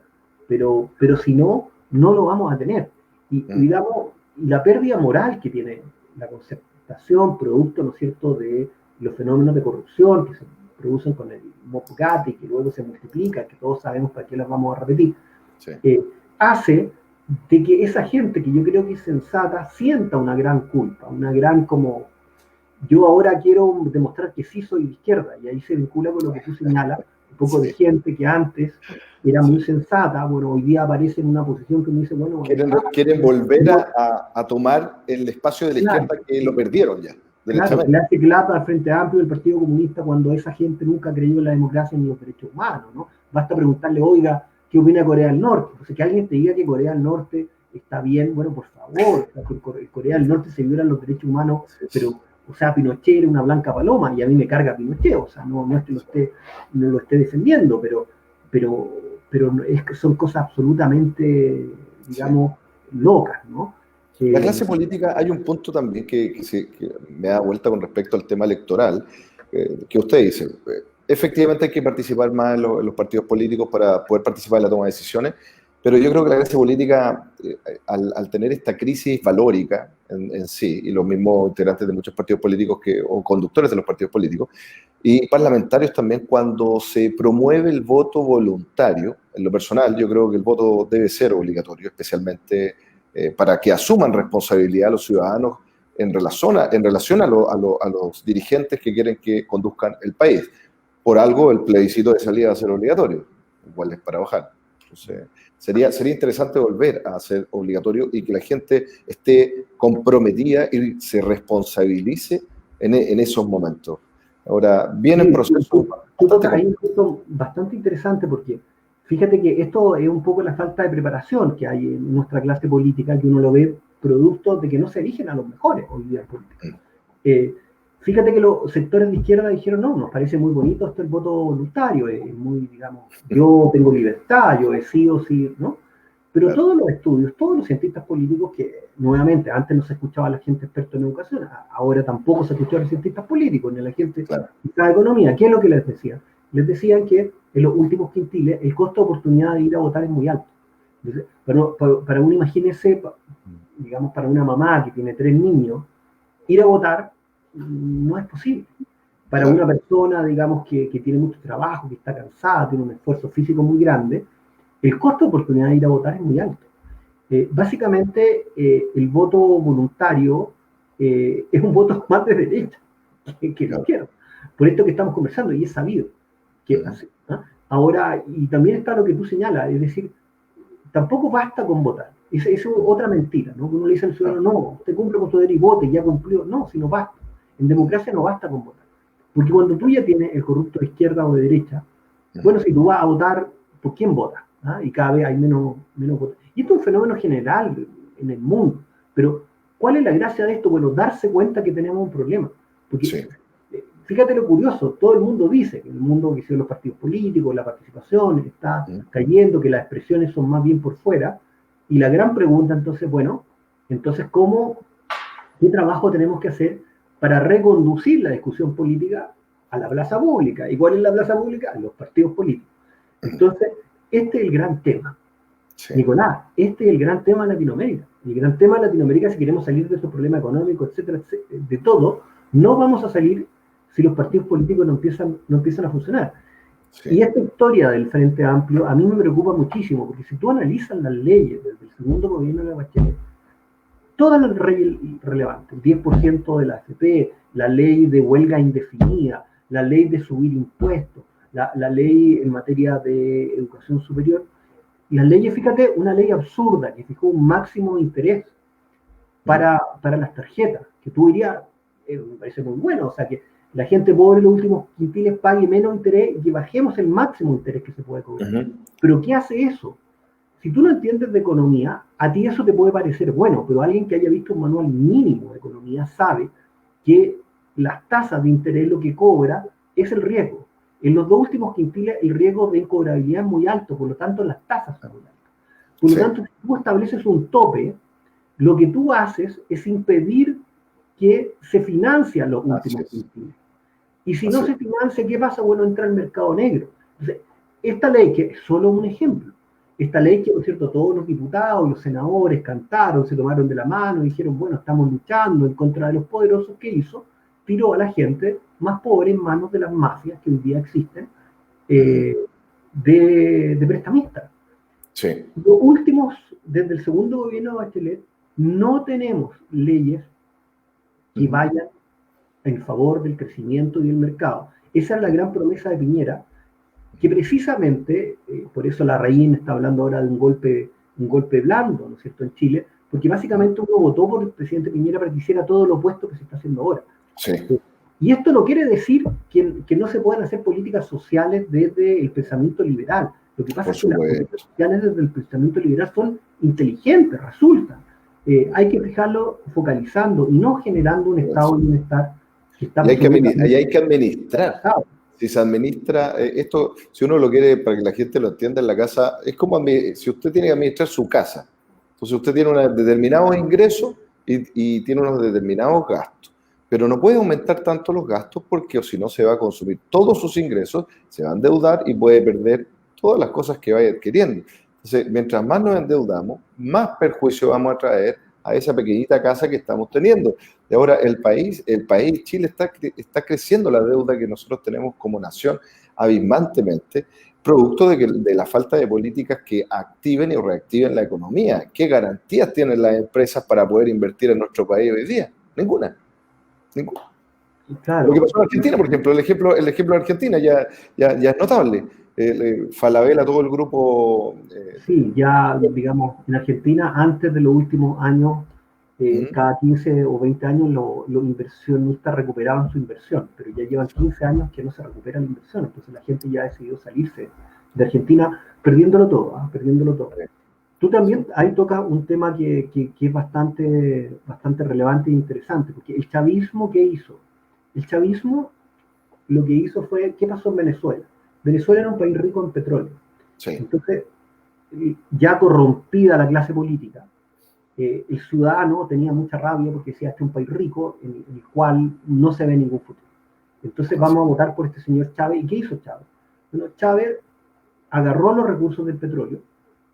pero si no, no lo vamos a tener. Y digamos, la pérdida moral que tiene la concertación, producto, ¿no es cierto?, de los fenómenos de corrupción que se producen con el Mopgate, que luego se multiplica, que todos sabemos para qué las vamos a repetir, hace de que esa gente, que yo creo que es sensata, sienta una gran culpa, una gran como, yo ahora quiero demostrar que sí soy de izquierda, y ahí se vincula con lo que tú señalas, un poco de gente que antes era muy sensata, bueno, hoy día aparece en una posición que me dice, bueno... Quieren volver a tomar el espacio de la izquierda que lo perdieron ya. Claro, le hace clapa al Frente Amplio del Partido Comunista cuando esa gente nunca creyó en la democracia ni en los derechos humanos, ¿no? Basta preguntarle, oiga, ¿qué opina Corea del Norte? Entonces, que alguien te diga que Corea del Norte está bien, bueno, por favor, Corea del Norte se violan los derechos humanos, pero, o sea, Pinochet era una blanca paloma, y a mí me carga Pinochet, o sea, no es que lo esté defendiendo, pero son cosas absolutamente, digamos, locas, ¿no? La clase política, hay un punto también que me da vuelta con respecto al tema electoral, que usted dice, efectivamente hay que participar más en los partidos políticos para poder participar en la toma de decisiones, pero yo creo que la clase política, al tener esta crisis valórica en sí, y los mismos integrantes de muchos partidos políticos o conductores de los partidos políticos, y parlamentarios también, cuando se promueve el voto voluntario, en lo personal yo creo que el voto debe ser obligatorio, especialmente para que asuman responsabilidad los ciudadanos en relación a los dirigentes que quieren que conduzcan el país. Por algo el plebiscito de salida va a ser obligatorio, igual es para bajar. Entonces, sería interesante volver a ser obligatorio y que la gente esté comprometida y se responsabilice en esos momentos. Ahora, viene el proceso... Hay un punto bastante interesante, porque fíjate que esto es un poco la falta de preparación que hay en nuestra clase política, que uno lo ve producto de que no se eligen a los mejores hoy día en política. Fíjate que los sectores de izquierda dijeron, no, nos parece muy bonito esto el voto voluntario, es muy, digamos, yo tengo libertad, yo decido, sí, ¿no? Pero claro, todos los estudios, todos los cientistas políticos, que nuevamente antes no se escuchaba a la gente experta en educación, ahora tampoco se escuchaba a los cientistas políticos, ni a la gente de economía, ¿qué es lo que les decían? Les decían que en los últimos quintiles el costo de oportunidad de ir a votar es muy alto. Entonces, para uno, imagínese, digamos, para una mamá que tiene 3 niños, ir a votar no es posible. Para una persona, digamos, que tiene mucho trabajo, que está cansada, tiene un esfuerzo físico muy grande, el costo de oportunidad de ir a votar es muy alto. Básicamente, el voto voluntario es un voto más de derecha que lo quiero. Por esto que estamos conversando, y es sabido que hace, ¿no? Ahora, y también está lo que tú señalas, es decir, tampoco basta con votar. Esa es otra mentira, ¿no? Uno le dice al ciudadano, no, usted cumple con su deber y vote, ya cumplió. No, si no basta. En democracia no basta con votar. Porque cuando tú ya tienes el corrupto de izquierda o de derecha, bueno, si tú vas a votar, ¿por quién votas? ¿Ah? Y cada vez hay menos votos. Y esto es un fenómeno general en el mundo. Pero, ¿cuál es la gracia de esto? Bueno, darse cuenta que tenemos un problema. Porque, sí, fíjate lo curioso, todo el mundo dice que en el mundo que hicieron los partidos políticos, la participación está cayendo, que las expresiones son más bien por fuera. Y la gran pregunta entonces, bueno, entonces, ¿qué trabajo tenemos que hacer para reconducir la discusión política a la plaza pública? ¿Y cuál es la plaza pública? Los partidos políticos. Entonces, este es el gran tema. Sí. Nicolás, este es el gran tema de Latinoamérica. El gran tema de Latinoamérica, si queremos salir de estos problemas económicos, etcétera, etcétera, de todo, no vamos a salir si los partidos políticos no empiezan a funcionar. Sí. Y esta historia del Frente Amplio a mí me preocupa muchísimo, porque si tú analizas las leyes desde el segundo gobierno de la Bachelet, todas las leyes relevantes, el 10% de la AFP, la ley de huelga indefinida, la ley de subir impuestos, la ley en materia de educación superior, las leyes, fíjate, una ley absurda que fijó un máximo de interés para las tarjetas, que tú dirías, me parece muy bueno, o sea, que la gente pobre en los últimos quintiles pague menos interés y que bajemos el máximo de interés que se puede cobrar. Pero ¿qué hace eso? Si tú no entiendes de economía, a ti eso te puede parecer bueno, pero alguien que haya visto un manual mínimo de economía sabe que las tasas de interés lo que cobra es el riesgo. En los dos últimos quintiles el riesgo de incobrabilidad es muy alto, por lo tanto las tasas son muy altas. Por lo tanto, si tú estableces un tope, lo que tú haces es impedir que se financien los últimos quintiles. Y si no se financia, ¿qué pasa? Bueno, entra al mercado negro. Entonces, esta ley, que es solo un ejemplo, esta ley que, por cierto, todos los diputados, los senadores cantaron, se tomaron de la mano y dijeron, bueno, estamos luchando en contra de los poderosos, ¿qué hizo? Tiró a la gente más pobre en manos de las mafias que hoy día existen de prestamistas. Sí. Los últimos, desde el segundo gobierno de Bachelet, no tenemos leyes que vayan en favor del crecimiento y del mercado. Esa es la gran promesa de Piñera, que precisamente, por eso la Larraín está hablando ahora de un golpe blando, ¿no es cierto?, en Chile, porque básicamente uno votó por el presidente Piñera para que hiciera todo lo opuesto que se está haciendo ahora. Sí. Y esto no quiere decir que no se puedan hacer políticas sociales desde el pensamiento liberal. Lo que pasa es que las políticas sociales desde el pensamiento liberal son inteligentes, resultan. Hay que fijarlo focalizando y no generando un estado de bienestar. Y hay que administrar. Si se administra, esto, si uno lo quiere, para que la gente lo entienda en la casa, es como si usted tiene que administrar su casa. Entonces usted tiene unos determinados ingresos y tiene unos determinados gastos. Pero no puede aumentar tanto los gastos porque o si no se va a consumir todos sus ingresos, se va a endeudar y puede perder todas las cosas que vaya adquiriendo. Entonces, mientras más nos endeudamos, más perjuicio vamos a traer a esa pequeñita casa que estamos teniendo. Y ahora el país, Chile, está creciendo la deuda que nosotros tenemos como nación abismantemente, producto de la falta de políticas que activen y reactiven la economía. ¿Qué garantías tienen las empresas para poder invertir en nuestro país hoy día? Ninguna. Claro. Lo que pasó en Argentina, por ejemplo, el ejemplo de Argentina ya es notable. Falabella, todo el grupo... Sí, ya, digamos, en Argentina, antes de los últimos años, cada 15 o 20 años los inversionistas recuperaban su inversión, pero ya llevan 15 años que no se recupera la inversión, entonces la gente ya ha decidido salirse de Argentina perdiéndolo todo, perdiéndolo todo. Tú también ahí tocas un tema que es bastante relevante e interesante, porque el chavismo, ¿qué hizo? El chavismo lo que hizo fue, ¿qué pasó en Venezuela? Venezuela era un país rico en petróleo. Sí. Entonces, ya corrompida la clase política, el ciudadano tenía mucha rabia porque decía, este es un país rico en el cual no se ve ningún futuro. Entonces vamos a votar por este señor Chávez. ¿Y qué hizo Chávez? Bueno, Chávez agarró los recursos del petróleo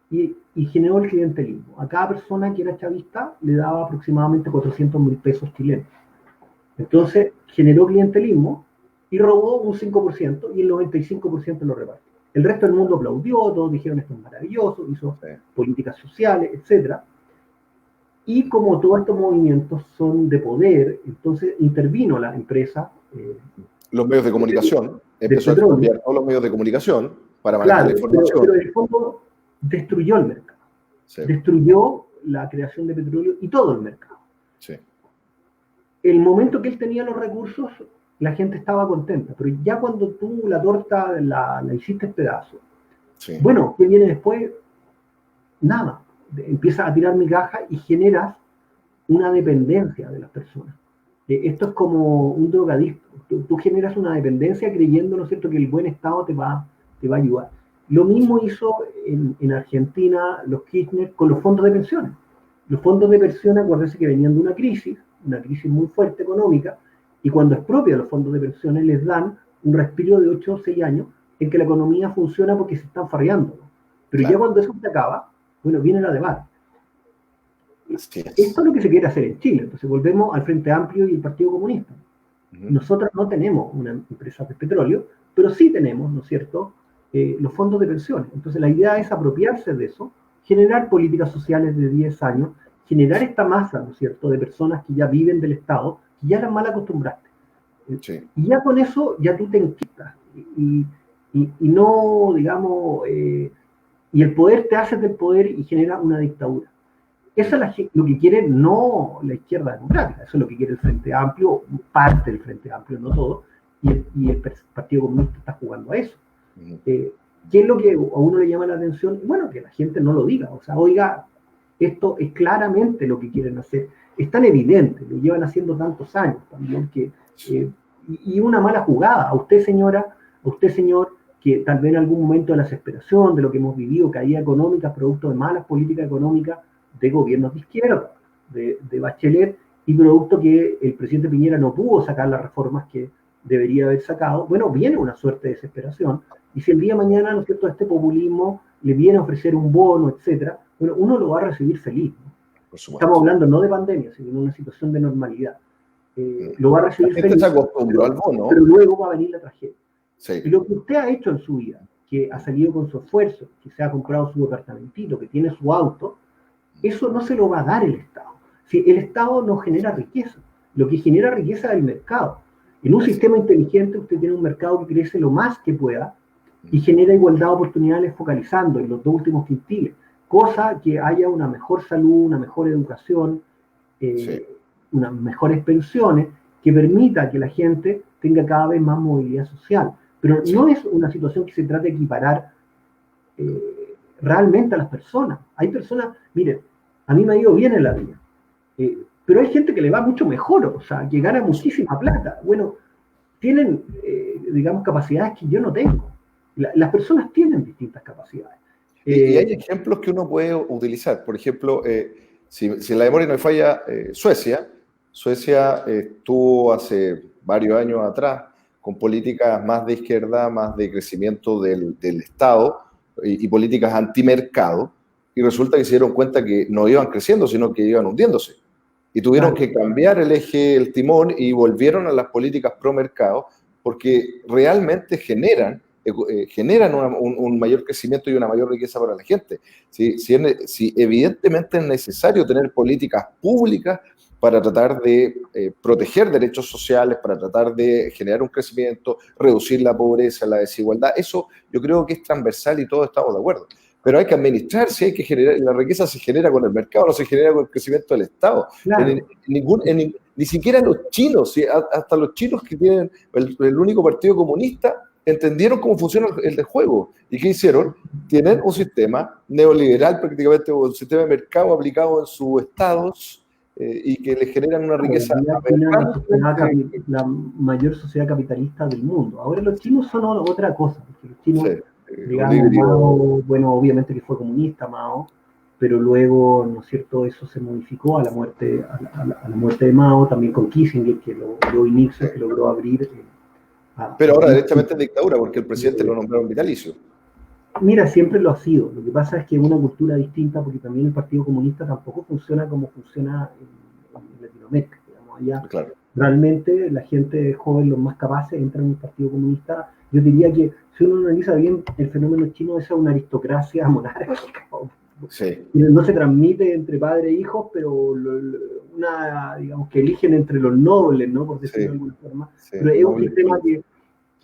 y generó el clientelismo. A cada persona que era chavista le daba aproximadamente 400.000 pesos chilenos. Entonces generó clientelismo y robó un 5% y el 95% lo repartió. El resto del mundo aplaudió, todos dijeron esto es maravilloso, hizo políticas sociales, etc. Y como todos estos movimientos son de poder, entonces intervino la empresa. Los medios de comunicación, empezó a expropiar todos los medios de comunicación para manejar la información. Pero en el fondo destruyó el mercado. Sí. Destruyó la creación de petróleo y todo el mercado. Sí. El momento que él tenía los recursos, la gente estaba contenta, pero ya cuando tú la torta la hiciste en pedazos, Sí. bueno, ¿qué viene después? Nada. Empiezas a tirar migajas y generas una dependencia de las personas. Esto es como un drogadicto. Tú generas una dependencia creyendo, ¿no es cierto?, que el buen Estado te va a ayudar. Lo mismo hizo en Argentina los Kirchner con los fondos de pensiones. Los fondos de pensiones, acuérdense que venían de una crisis muy fuerte económica, y cuando expropian los fondos de pensiones les dan un respiro de 8 o 6 años en que la economía funciona porque se están farreando, ¿no? Pero Claro. ya cuando eso se acaba, bueno, viene la debate. Así es. Esto es lo que se quiere hacer en Chile. Entonces volvemos al Frente Amplio y el Partido Comunista. Nosotros no tenemos una empresa de petróleo, pero sí tenemos, ¿no es cierto?, los fondos de pensiones. Entonces la idea es apropiarse de eso, generar políticas sociales de 10 años, generar esta masa, ¿no es cierto?, de personas que ya viven del Estado, que ya las mal acostumbraste. Sí. Y ya con eso, ya tú te enquistas. Y no, digamos, y el poder te hace del poder y genera una dictadura. Eso es lo que quiere no la izquierda democrática, eso es lo que quiere el Frente Amplio, parte del Frente Amplio, no todo, y el Partido Comunista está jugando a eso. ¿Qué es lo que a uno le llama la atención? Bueno, que la gente no lo diga, o sea, oiga, esto es claramente lo que quieren hacer, es tan evidente, lo llevan haciendo tantos años también, que y una mala jugada. A usted, señora, a usted, señor, que tal vez en algún momento de la desesperación, de lo que hemos vivido, caída económica, producto de malas políticas económicas, de gobiernos de izquierda, de Bachelet, y producto que el presidente Piñera no pudo sacar las reformas que debería haber sacado, bueno, viene una suerte de desesperación, y si el día de mañana, ¿no es cierto?, este populismo le viene a ofrecer un bono, etcétera, bueno, uno lo va a recibir feliz, ¿no? Por supuesto. Estamos hablando no de pandemia, sino de una situación de normalidad. Lo va a recibir la gente feliz, se acostumbró al bono. pero luego va a venir la tragedia. Sí. Y lo que usted ha hecho en su vida, que ha salido con su esfuerzo, que se ha comprado su departamentito, que tiene su auto, eso no se lo va a dar el Estado. Si el Estado no genera riqueza, lo que genera riqueza es el mercado. En un sistema inteligente usted tiene un mercado que crece lo más que pueda y genera igualdad de oportunidades focalizando en los dos últimos quintiles, cosa que haya una mejor salud, una mejor educación, unas mejores pensiones, que permita que la gente tenga cada vez más movilidad social. Pero no es una situación que se trate de equiparar realmente a las personas. Hay personas, miren, a mí me ha ido bien en la vida, pero hay gente que le va mucho mejor, o sea, que gana muchísima plata. Bueno, tienen, digamos, capacidades que yo no tengo. Las personas tienen distintas capacidades. Y hay ejemplos que uno puede utilizar. Por ejemplo, si la memoria no me falla, Suecia estuvo hace varios años atrás con políticas más de izquierda, más de crecimiento del Estado y políticas antimercado, y resulta que se dieron cuenta que no iban creciendo, sino que iban hundiéndose. Y tuvieron que cambiar el eje, el timón, y volvieron a las políticas pro mercado, porque realmente generan un mayor crecimiento y una mayor riqueza para la gente. Si evidentemente es necesario tener políticas públicas para tratar de proteger derechos sociales, para tratar de generar un crecimiento, reducir la pobreza, la desigualdad, eso yo creo que es transversal y todos estamos de acuerdo. Pero hay que administrarse, hay que generar, la riqueza se genera con el mercado, no se genera con el crecimiento del Estado. Claro. Ni siquiera los chinos, hasta los chinos que tienen el único partido comunista, entendieron cómo funciona el juego. ¿Y qué hicieron? Tienen un sistema neoliberal, prácticamente un sistema de mercado aplicado en sus estados y que les generan una riqueza. La mayor sociedad capitalista del mundo. Ahora los chinos son otra cosa. Los chinos, digamos, Mao, bueno, obviamente que fue comunista Mao, pero luego, ¿no es cierto?, eso se modificó a la muerte de Mao, también con Kissinger, que logró Nixon, que logró abrir... Pero ahora directamente en dictadura, porque el presidente lo nombraron vitalicio. Mira, siempre lo ha sido. Lo que pasa es que es una cultura distinta, porque también el Partido Comunista tampoco funciona como funciona en Latinoamérica. Digamos, allá realmente la gente joven, los más capaces, entran en el Partido Comunista. Yo diría que si uno analiza bien el fenómeno chino, esa es una aristocracia monárquica. No se transmite entre padres e hijos, pero digamos que eligen entre los nobles, ¿no?, por decirlo de alguna forma. Pero es un sistema que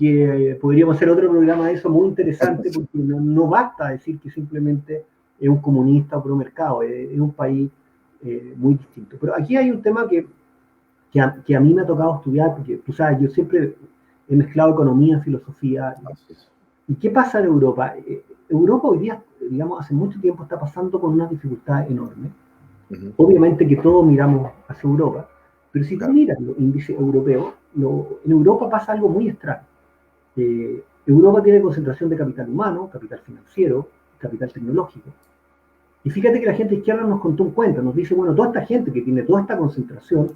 que podríamos hacer otro programa de eso muy interesante, porque no basta decir que simplemente es un comunista o pro mercado, es un país muy distinto. Pero aquí hay un tema que a mí me ha tocado estudiar, porque tú sabes, yo siempre he mezclado economía, filosofía. ¿Y qué pasa en Europa? Europa hoy día, digamos, hace mucho tiempo está pasando con una dificultad enorme. Obviamente que todos miramos hacia Europa, pero si tú miras los índices europeos, en Europa pasa algo muy extraño. Europa tiene concentración de capital humano, capital financiero, capital tecnológico. Y fíjate que la gente izquierda nos contó un cuento, nos dice, bueno, toda esta gente que tiene toda esta concentración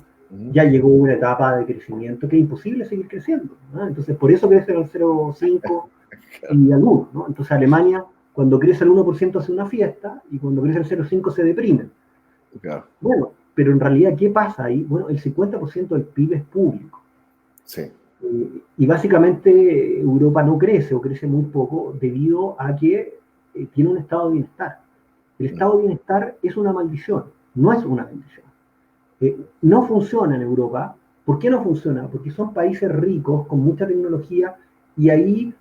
ya llegó a una etapa de crecimiento que es imposible seguir creciendo, ¿no? Entonces, por eso crece al 0,5 y al 1, ¿no? Entonces, Alemania, cuando crece al 1% hace una fiesta y cuando crece al 0,5 se deprimen. Bueno, pero en realidad, ¿qué pasa ahí? Bueno, el 50% del PIB es público. Sí. Y básicamente Europa no crece o crece muy poco debido a que tiene un estado de bienestar. El estado de bienestar es una maldición, no es una bendición. No funciona en Europa. ¿Por qué no funciona? Porque son países ricos, con mucha tecnología, y ahí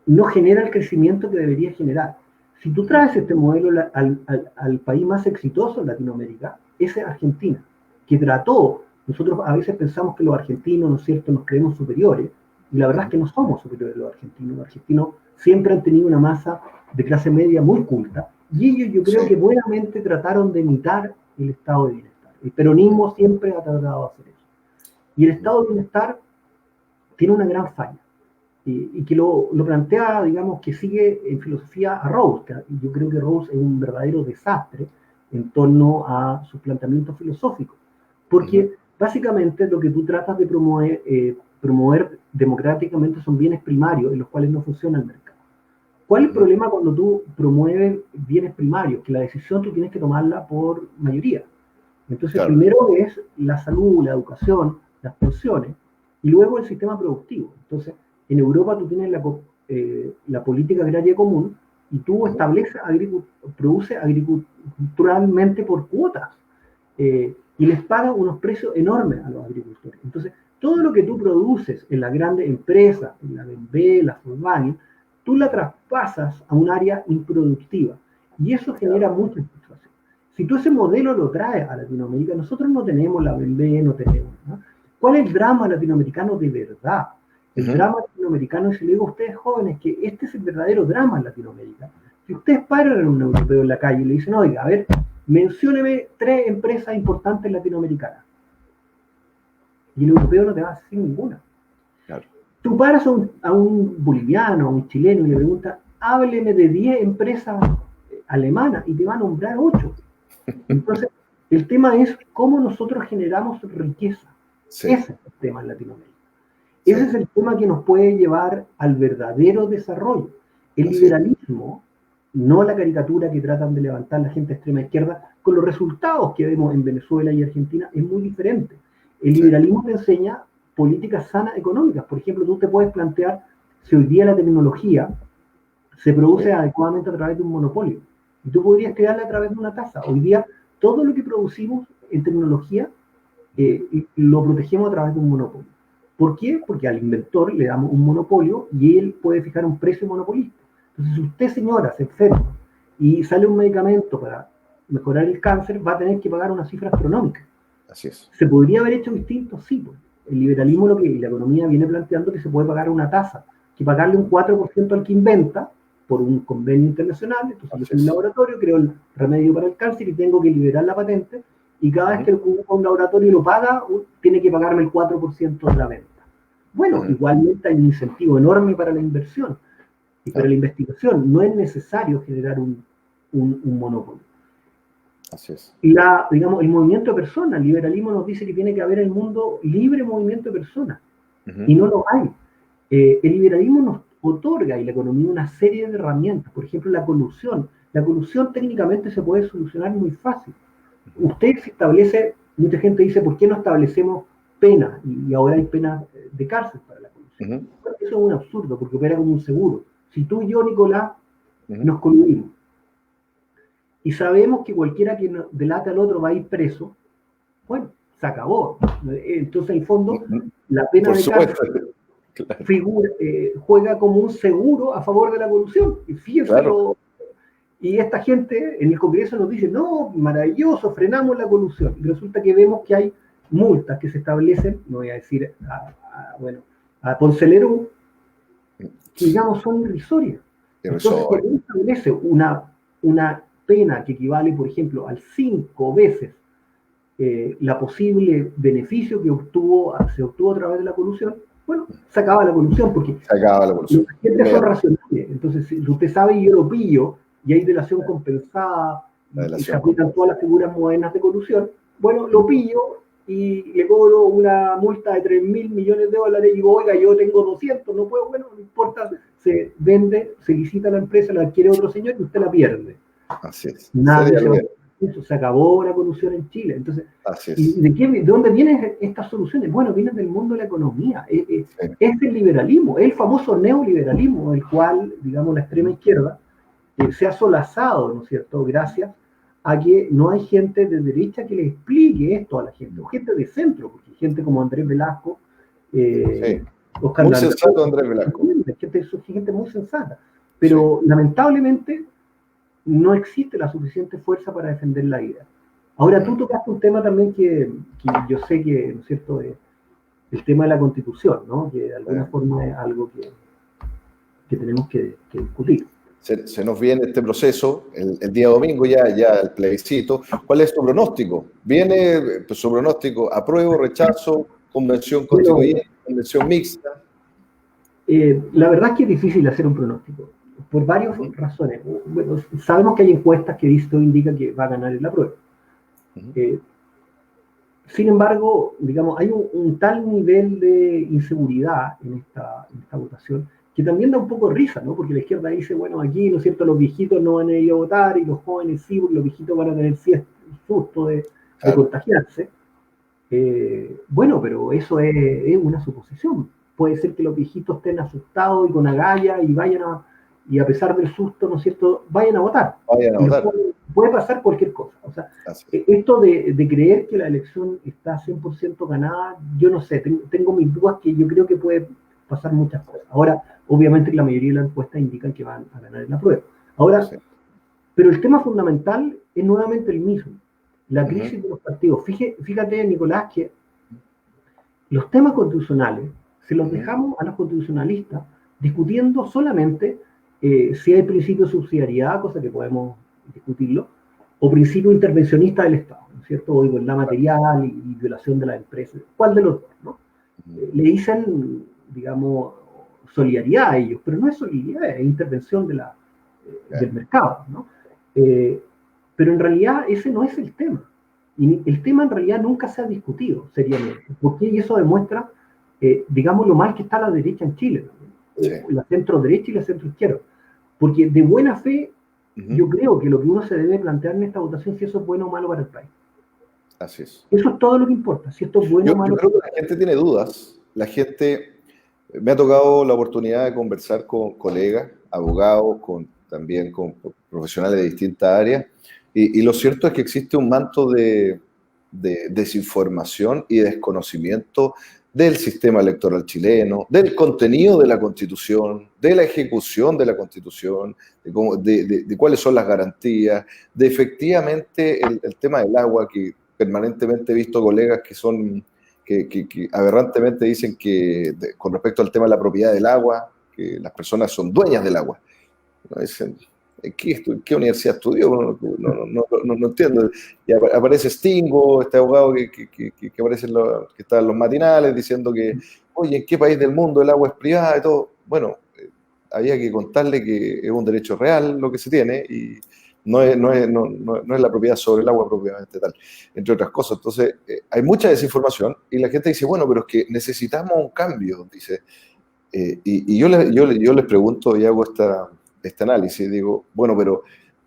no genera el crecimiento que debería generar. Si tú traes este modelo al país más exitoso en Latinoamérica, ese es Argentina, que trató, nosotros a veces pensamos que los argentinos, ¿no es cierto?, nos creemos superiores, y la verdad es que no somos superiores a los argentinos. Los argentinos siempre han tenido una masa de clase media muy culta, y ellos yo creo que buenamente trataron de imitar el estado de bienestar. El peronismo siempre ha tratado de hacer eso. Y el estado de bienestar tiene una gran falla, y que lo plantea, digamos, que sigue en filosofía a Rawls. Y yo creo que Rawls es un verdadero desastre en torno a sus planteamientos filosóficos, porque básicamente lo que tú tratas de promover democráticamente son bienes primarios en los cuales no funciona el mercado. ¿Cuál es el problema cuando tú promueves bienes primarios? Que la decisión tú tienes que tomarla por mayoría. Entonces, primero es la salud, la educación, las pensiones, y luego el sistema productivo. Entonces, en Europa tú tienes la política agraria común, y tú produces agriculturalmente por cuotas, y les pagas unos precios enormes a los agricultores. Entonces, todo lo que tú produces en las grandes empresas, en la BMW, la Volkswagen, tú la traspasas a un área improductiva, y eso genera mucha frustración. Si tú ese modelo lo traes a Latinoamérica, nosotros no tenemos la BMW, no tenemos, ¿no? ¿Cuál es el drama latinoamericano de verdad? El drama latinoamericano, y si le digo a ustedes jóvenes que este es el verdadero drama en Latinoamérica. Si ustedes paran a un europeo en la calle y le dicen, oiga, a ver, mencióneme 3 empresas importantes latinoamericanas, y el europeo no te va a decir ninguna. Tú paras a un boliviano, a un chileno, y le preguntas, hábleme de 10 empresas alemanas, y te va a nombrar 8. Entonces, el tema es cómo nosotros generamos riqueza. Ese es el tema en Latinoamérica. Ese es el tema que nos puede llevar al verdadero desarrollo. El liberalismo, no la caricatura que tratan de levantar la gente de extrema izquierda, con los resultados que vemos en Venezuela y Argentina, es muy diferente. El liberalismo te enseña políticas sanas económicas. Por ejemplo, tú te puedes plantear si hoy día la tecnología se produce adecuadamente a través de un monopolio. Y tú podrías crearla a través de una tasa. Hoy día, todo lo que producimos en tecnología lo protegemos a través de un monopolio. ¿Por qué? Porque al inventor le damos un monopolio y él puede fijar un precio monopolista. Entonces, si usted, señora, se enferma y sale un medicamento para mejorar el cáncer, va a tener que pagar una cifra astronómica. Así es. ¿Se podría haber hecho distinto? Sí. Pues. El liberalismo y la economía viene planteando que se puede pagar una tasa, que pagarle un 4% al que inventa por un convenio internacional. Entonces, yo soy un laboratorio, creo el remedio para el cáncer y tengo que liberar la patente, y cada vez que un laboratorio lo paga, tiene que pagarme el 4% de la venta. Bueno, igualmente hay un incentivo enorme para la inversión y para la investigación. No es necesario generar un monopolio. Así es. Digamos, el movimiento de personas, el liberalismo nos dice que tiene que haber en el mundo libre movimiento de personas, y no lo hay. El liberalismo nos otorga, y la economía, una serie de herramientas. Por ejemplo, la colusión. La colusión técnicamente se puede solucionar muy fácil. Usted se establece, mucha gente dice, ¿por qué no establecemos penas? Y ahora hay penas de cárcel para la colusión. Eso es un absurdo, porque opera como un seguro. Si tú y yo, Nicolás, nos coludimos, y sabemos que cualquiera que delate al otro va a ir preso, bueno, se acabó. Entonces, en el fondo, la pena de cárcel Claro. Juega como un seguro a favor de la colusión. Y fíjense, claro. Y esta gente en el Congreso nos dice, no, maravilloso, frenamos la colusión. Y resulta que vemos que hay multas que se establecen, no voy a decir a Ponce-Lerú, que digamos son irrisorias. Entonces, cuando uno establece una pena que equivale, por ejemplo, al 5 veces la posible beneficio que se obtuvo a través de la colusión, bueno, se acaba la colusión, porque los agentes son racionales. Entonces, si usted sabe y yo lo pillo, y hay delación compensada, y se aplican todas las figuras modernas de colusión, bueno, lo pillo y le cobro una multa de $3.000 millones y digo, oiga, yo tengo 200, no puedo, bueno, no importa, se vende, se licita la empresa, la adquiere otro señor y usted la pierde. Así es. Nada de eso, se acabó la colusión en Chile. Entonces, ¿y de dónde vienen estas soluciones? Bueno, vienen del mundo de la economía, es el liberalismo, es el famoso neoliberalismo, el cual, digamos, la extrema izquierda se ha solazado, ¿no es cierto?, gracias a que no hay gente de derecha que le explique esto a la gente, o gente de centro, porque gente como Andrés Velasco, Oscar muy sensato Andrés Velasco. Gente muy sensata, pero lamentablemente no existe la suficiente fuerza para defender la idea. Ahora, tú tocaste un tema también que yo sé que, ¿no es cierto?, el tema de la Constitución, ¿no?, que de alguna forma es algo que tenemos que discutir. Se nos viene este proceso, el día domingo ya el plebiscito. ¿Cuál es tu pronóstico? ¿Viene su pronóstico apruebo, rechazo, convención constituyente, convención mixta? La verdad es que es difícil hacer un pronóstico, por varias razones. Bueno, sabemos que hay encuestas que esto indica que va a ganar el apruebo. Sin embargo, digamos, hay un tal nivel de inseguridad en esta votación que también da un poco de risa, ¿no? Porque la izquierda dice, bueno, aquí, ¿no es cierto?, los viejitos no van a ir a votar y los jóvenes sí, porque los viejitos van a tener susto de contagiarse. Bueno, pero eso es una suposición. Puede ser que los viejitos estén asustados y con agallas y a pesar del susto, ¿no es cierto?, vayan a votar. Puede pasar cualquier cosa. O sea, esto de creer que la elección está 100% ganada, yo no sé, tengo mis dudas, que yo creo que puede pasar muchas cosas. Ahora, obviamente la mayoría de las encuestas indican que van a ganar el apruebo. Ahora, pero el tema fundamental es nuevamente el mismo, la crisis de los partidos. Fíjate, Nicolás, que los temas constitucionales se los dejamos a los constitucionalistas discutiendo solamente si hay principio de subsidiariedad, cosa que podemos discutirlo, o principio intervencionista del Estado, ¿no es cierto? O igualdad material y violación de las empresas. ¿Cuál de los dos, no? Le dicen, digamos, solidaridad a ellos, pero no es solidaridad, es intervención del mercado, ¿no? Pero en realidad ese no es el tema. Y el tema en realidad nunca se ha discutido seriamente. Porque eso demuestra, digamos, lo mal que está la derecha en Chile, la centro derecha y la centro izquierda. Porque de buena fe, yo creo que lo que uno se debe plantear en esta votación es si eso es bueno o malo para el país. Así es. Eso es todo lo que importa, si esto es bueno o malo. Yo creo que la gente tiene dudas. La gente, me ha tocado la oportunidad de conversar con colegas, abogados, también con profesionales de distintas áreas, y lo cierto es que existe un manto de desinformación y desconocimiento del sistema electoral chileno, del contenido de la Constitución, de la ejecución de la Constitución, de cuáles son las garantías, de efectivamente el tema del agua, que permanentemente he visto colegas que aberrantemente dicen que con respecto al tema de la propiedad del agua, que las personas son dueñas del agua. ¿No? Dicen, ¿qué universidad estudió? No entiendo. Y aparece Stingo, este abogado que aparece que está en los matinales diciendo que, oye, ¿en qué país del mundo el agua es privada y todo? Bueno, había que contarle que es un derecho real lo que se tiene y no es la propiedad sobre el agua propiamente tal, entre otras cosas. Entonces, hay mucha desinformación y la gente dice, bueno, pero es que necesitamos un cambio, dice. Y yo les pregunto y hago este análisis, digo, bueno, pero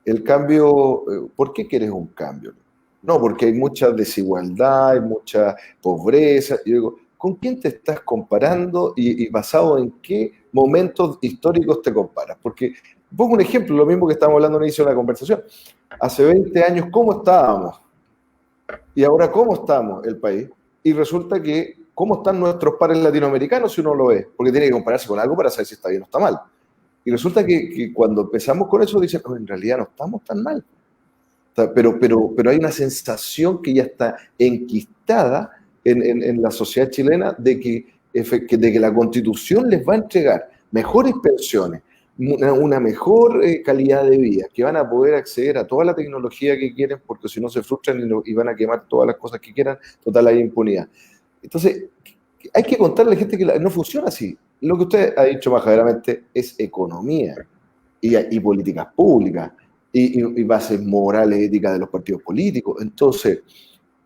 el cambio, ¿por qué quieres un cambio? No, porque hay mucha desigualdad, hay mucha pobreza. Yo digo, ¿con quién te estás comparando y basado en qué momentos históricos te comparas? Porque, pongo un ejemplo, lo mismo que estábamos hablando al inicio de la conversación. Hace 20 años, ¿cómo estábamos? Y ahora, ¿cómo estamos el país? Y resulta que ¿cómo están nuestros pares latinoamericanos si uno lo ve? Porque tiene que compararse con algo para saber si está bien o está mal. Y resulta que cuando empezamos con eso, dicen, oh, en realidad no estamos tan mal. Pero hay una sensación que ya está enquistada en la sociedad chilena de que la Constitución les va a entregar mejores pensiones, una mejor calidad de vida, que van a poder acceder a toda la tecnología que quieren, porque si no se frustran y van a quemar todas las cosas que quieran, total hay impunidad. Entonces, hay que contarle a la gente que no funciona así. Lo que usted ha dicho majaderamente es economía y políticas públicas y bases morales, éticas de los partidos políticos. Entonces,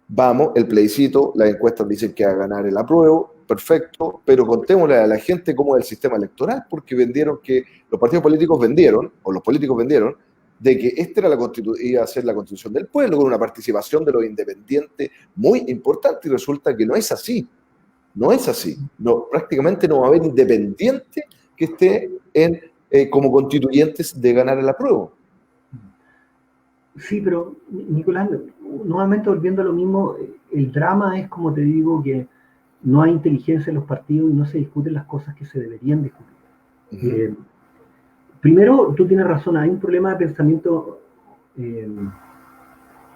vamos, el plebiscito, las encuestas dicen que va a ganar el apruebo, perfecto, pero contémosle a la gente cómo es el sistema electoral, porque los partidos políticos vendieron, o los políticos vendieron, de que esta era iba a ser la constitución del pueblo, con una participación de los independientes muy importante, y resulta que no es así. No es así. No, prácticamente no va a haber independiente que esté como constituyentes de ganar el apruebo. Sí, pero Nicolás, nuevamente volviendo a lo mismo, el drama es, como te digo, que no hay inteligencia en los partidos y no se discuten las cosas que se deberían discutir. Primero, tú tienes razón, hay un problema de pensamiento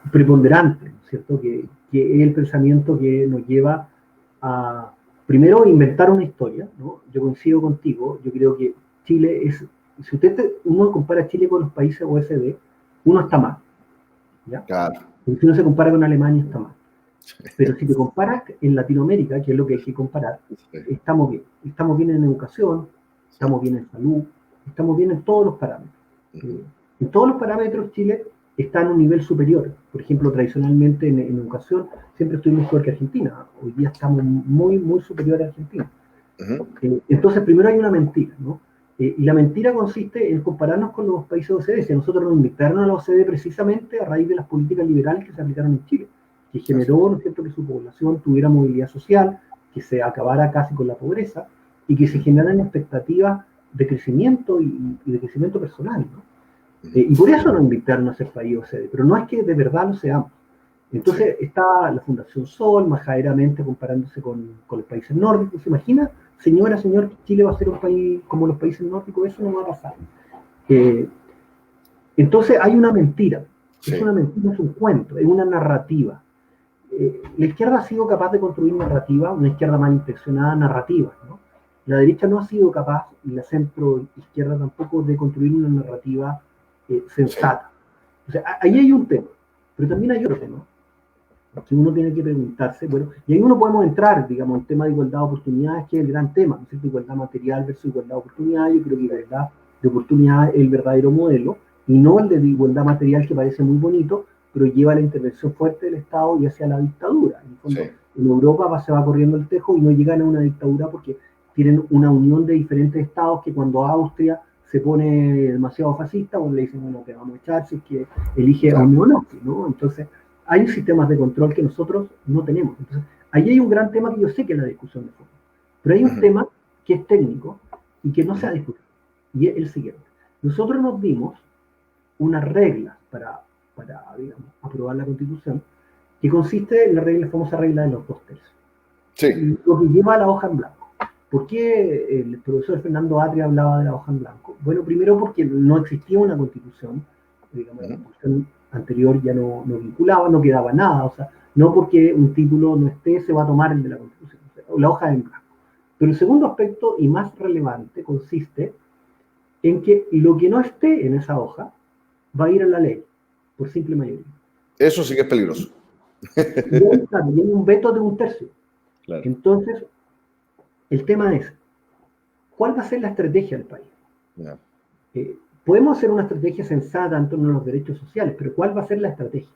preponderante, ¿cierto? Que es el pensamiento que nos lleva a, primero, inventar una historia, ¿no? Yo coincido contigo, yo creo que Chile es, si uno compara Chile con los países OECD, uno está mal, ¿ya? Claro. Si uno se compara con Alemania, está mal. Pero si te comparas en Latinoamérica, que es lo que hay que comparar, estamos bien. Estamos bien en educación, estamos bien en salud, estamos bien en todos los parámetros. En todos los parámetros Chile está en un nivel superior. Por ejemplo, tradicionalmente en educación siempre estuvimos mejor que Argentina. Hoy día estamos muy, muy superior a Argentina. Entonces, primero hay una mentira, ¿no? Y la mentira consiste en compararnos con los países OCDE. Si nosotros nos invitaron a la OCDE precisamente a raíz de las políticas liberales que se aplicaron en Chile, que generó, ¿no es cierto?, que su población tuviera movilidad social, que se acabara casi con la pobreza y que se generaran expectativas de crecimiento y de crecimiento personal, ¿no? Y por eso nos invitaron a ser país OCDE, pero no es que de verdad lo seamos. Entonces está la Fundación Sol, majaderamente comparándose con los países nórdicos. ¿Se imagina, señor, que Chile va a ser un país como los países nórdicos? Eso no va a pasar. Entonces hay una mentira. Es una mentira, es un cuento, es una narrativa. La izquierda ha sido capaz de construir narrativa, una izquierda malintencionada narrativa, ¿no? La derecha no ha sido capaz, y la centro izquierda tampoco, de construir una narrativa sensata. O sea, ahí hay un tema, pero también hay otro tema que uno tiene que preguntarse, bueno, y ahí uno podemos entrar, digamos, en tema de igualdad de oportunidades, que es el gran tema, ¿no es cierto? Igualdad material versus igualdad de oportunidades. Yo creo que igualdad de oportunidades es el verdadero modelo, y no el de igualdad material, que parece muy bonito, pero lleva a la intervención fuerte del Estado y hacia la dictadura. En el fondo, en Europa se va corriendo el tejo y no llegan a una dictadura porque tienen una unión de diferentes estados que cuando Austria se pone demasiado fascista, pues le dicen, bueno, te vamos a echar si es que elige a un neonazi, ¿no? Entonces, hay sistemas de control que nosotros no tenemos. Entonces, ahí hay un gran tema que yo sé que es la discusión de fondo. Pero hay un tema que es técnico y que no se ha discutido. Y es el siguiente. Nosotros nos dimos unas reglas para digamos, aprobar la Constitución, que consiste en la famosa regla de los 2/3. Lo que lleva a la hoja en blanco. ¿Por qué el profesor Fernando Atria hablaba de la hoja en blanco? Bueno, primero porque no existía una Constitución, digamos, la Constitución anterior ya no vinculaba, no quedaba nada, o sea, no porque un título no esté, se va a tomar el de la Constitución, o sea, la hoja en blanco. Pero el segundo aspecto, y más relevante, consiste en que lo que no esté en esa hoja va a ir a la ley, por simple mayoría. Eso sí que es peligroso. Y hay un veto de 1/3. Claro. Entonces, el tema es, ¿cuál va a ser la estrategia del país? Yeah. Podemos hacer una estrategia sensata en torno a los derechos sociales, pero ¿cuál va a ser la estrategia?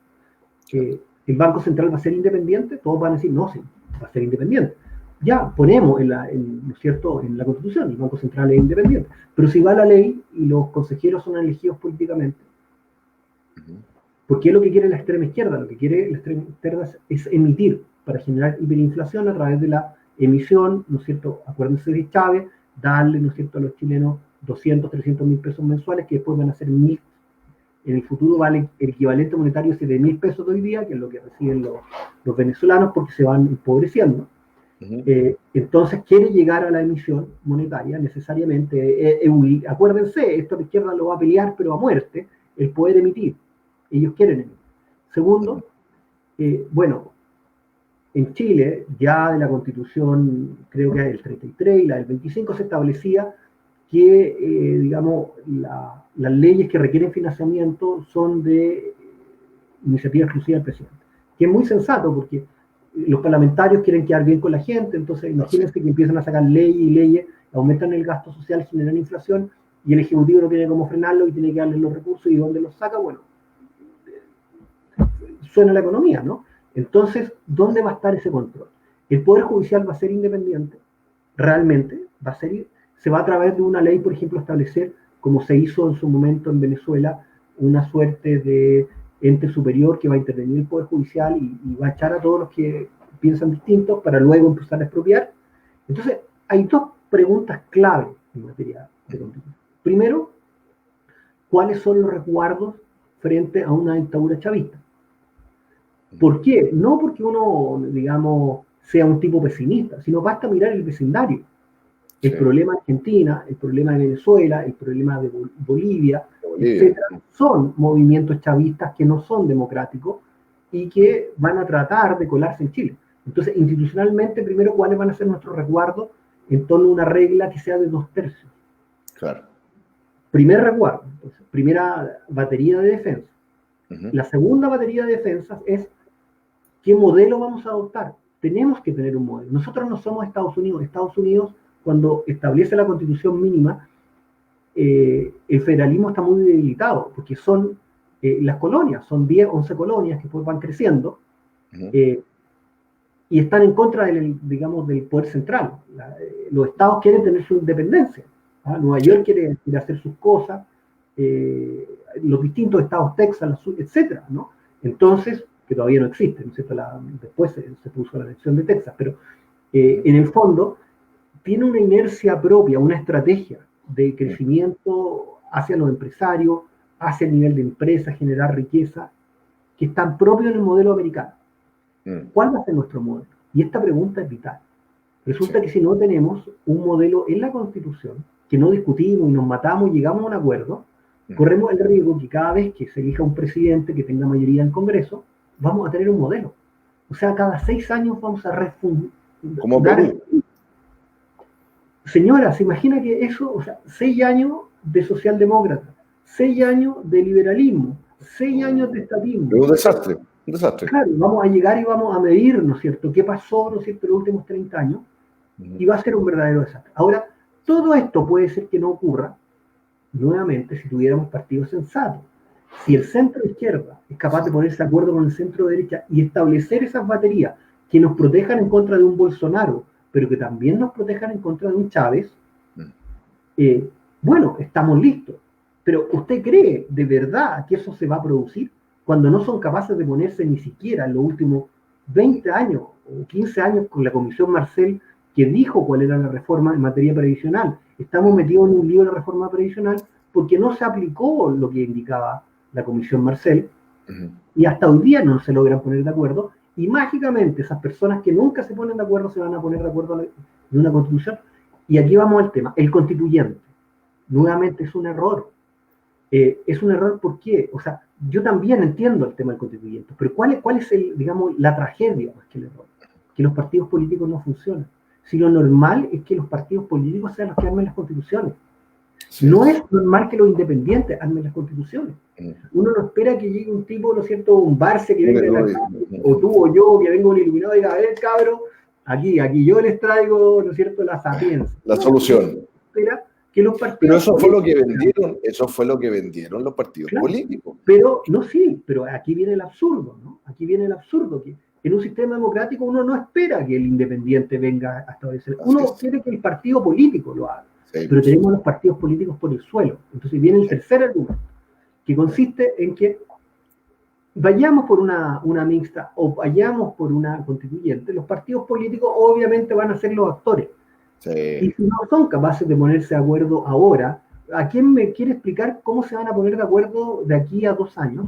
¿El Banco Central va a ser independiente? Todos van a decir, no, sí, va a ser independiente. Ya, ponemos ¿no es cierto?, en la Constitución, el Banco Central es independiente. Pero si va la ley y los consejeros son elegidos políticamente, porque es lo que quiere la extrema izquierda. Lo que quiere la extrema izquierda es emitir para generar hiperinflación a través de la emisión, ¿no es cierto? Acuérdense de Chávez, darle, ¿no es cierto?, a los chilenos 200, 300 mil pesos mensuales, que después van a ser 1.000. En el futuro vale el equivalente monetario 7.000 pesos de hoy día, que es lo que reciben los venezolanos, porque se van empobreciendo. Entonces quiere llegar a la emisión monetaria necesariamente. Acuérdense, esto la izquierda lo va a pelear, pero a muerte, el poder emitir. Ellos quieren emitir. Segundo, bueno, en Chile, ya de la Constitución, creo que del 33 y la del 25, se establecía que, digamos, las leyes que requieren financiamiento son de iniciativa exclusiva del presidente. Que es muy sensato, porque los parlamentarios quieren quedar bien con la gente, entonces imagínense que empiezan a sacar leyes y leyes, aumentan el gasto social, generan inflación, y el Ejecutivo no tiene cómo frenarlo y tiene que darle los recursos, y dónde los saca, bueno, suena la economía, ¿no? Entonces, ¿dónde va a estar ese control? El Poder Judicial va a ser independiente, realmente, se va a través de una ley, por ejemplo, establecer, como se hizo en su momento en Venezuela, una suerte de ente superior que va a intervenir el Poder Judicial y va a echar a todos los que piensan distintos para luego empezar a expropiar. Entonces, hay dos preguntas clave en materia de constitución. Primero, ¿cuáles son los resguardos frente a una dictadura chavista? ¿Por qué? No porque uno, digamos, sea un tipo pesimista, sino basta mirar el vecindario. El problema de Argentina, el problema de Venezuela, el problema de Bolivia, etcétera, son movimientos chavistas que no son democráticos y que van a tratar de colarse en Chile. Entonces, institucionalmente, primero, ¿cuáles van a ser nuestros resguardos en torno a una regla que sea de 2/3? Claro. Primer resguardo, entonces, primera batería de defensa. La segunda batería de defensa es ¿qué modelo vamos a adoptar? Tenemos que tener un modelo. Nosotros no somos Estados Unidos. Estados Unidos, cuando establece la constitución mínima, el federalismo está muy debilitado, porque son las colonias, son 10, 11 colonias que después van creciendo, y están en contra digamos, del poder central. Los estados quieren tener su independencia. Nueva York quiere hacer sus cosas, los distintos estados, Texas, etcétera, ¿no? Entonces, que todavía no existe, ¿no es cierto? Después se puso la elección de Texas, pero en el fondo tiene una inercia propia, una estrategia de crecimiento hacia los empresarios, hacia el nivel de empresa, generar riqueza, que es tan propio en el modelo americano. ¿Cuál va a ser nuestro modelo? Y esta pregunta es vital. Resulta que si no tenemos un modelo en la Constitución, que no discutimos y nos matamos y llegamos a un acuerdo, corremos el riesgo que cada vez que se elija un presidente que tenga mayoría en el Congreso, vamos a tener un modelo. O sea, cada 6 años vamos a refundar. Como Perú. Señora, ¿se imagina que eso, o sea, 6 años de socialdemócrata, 6 años de liberalismo, 6 años de estatismo? Es un desastre, un desastre. Claro, vamos a llegar y vamos a medir, ¿no es cierto?, qué pasó, ¿no es cierto?, en los últimos 30 años, y va a ser un verdadero desastre. Ahora, todo esto puede ser que no ocurra, nuevamente, si tuviéramos partidos sensatos. Si el centro izquierda es capaz de ponerse de acuerdo con el centro derecha y establecer esas baterías que nos protejan en contra de un Bolsonaro, pero que también nos protejan en contra de un Chávez, bueno, estamos listos. Pero ¿usted cree de verdad que eso se va a producir cuando no son capaces de ponerse ni siquiera en los últimos 20 años o 15 años con la Comisión Marcel, que dijo cuál era la reforma en materia previsional? Estamos metidos en un lío de la reforma previsional porque no se aplicó lo que indicaba la Comisión Marcel, y hasta hoy día no se logran poner de acuerdo, y mágicamente esas personas que nunca se ponen de acuerdo se van a poner de acuerdo en una constitución. Y aquí vamos al tema, el constituyente. Nuevamente es un error. Es un error, ¿por qué? O sea, yo también entiendo el tema del constituyente, pero ¿cuál es digamos, la tragedia más que el error? Que los partidos políticos no funcionan. Si lo normal es que los partidos políticos sean los que armen las constituciones. No es normal que los independientes armen las constituciones. Uno no espera que llegue un tipo, ¿no es cierto?, un Barce que venga de la calle, o tú o yo, que venga un iluminado y diga, a ver, cabros, aquí yo les traigo, ¿no es cierto?, la sapiencia. La solución. Espera que los partidos. Pero eso fue lo que vendieron los partidos políticos. Pero, no, sí, pero aquí viene el absurdo, ¿no? Aquí viene el absurdo, que en un sistema democrático uno no espera que el independiente venga a establecer. Uno quiere que el partido político lo haga. Sí, pero tenemos los partidos políticos por el suelo. Entonces viene el tercer argumento, que consiste en que vayamos por una mixta o vayamos por una constituyente. Los partidos políticos obviamente van a ser los actores. Sí. Y si no son capaces de ponerse de acuerdo ahora, ¿a quién me quiere explicar cómo se van a poner de acuerdo de aquí a 2 años?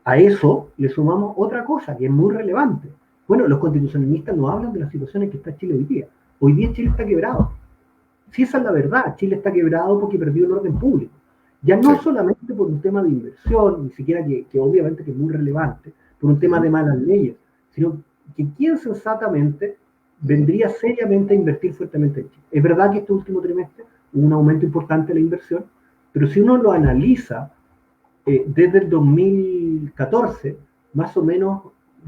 A eso le sumamos otra cosa que es muy relevante, Bueno, los constitucionalistas no hablan de la situación en que está Chile hoy día. Hoy día Chile está quebrado. Si esa es la verdad, Chile está quebrado porque perdió el orden público. Ya no solamente por un tema de inversión, ni siquiera que obviamente que es muy relevante, por un tema de malas leyes, sino que quién sensatamente vendría seriamente a invertir fuertemente en Chile. Es verdad que este último trimestre hubo un aumento importante de la inversión, pero si uno lo analiza, desde el 2014, más o menos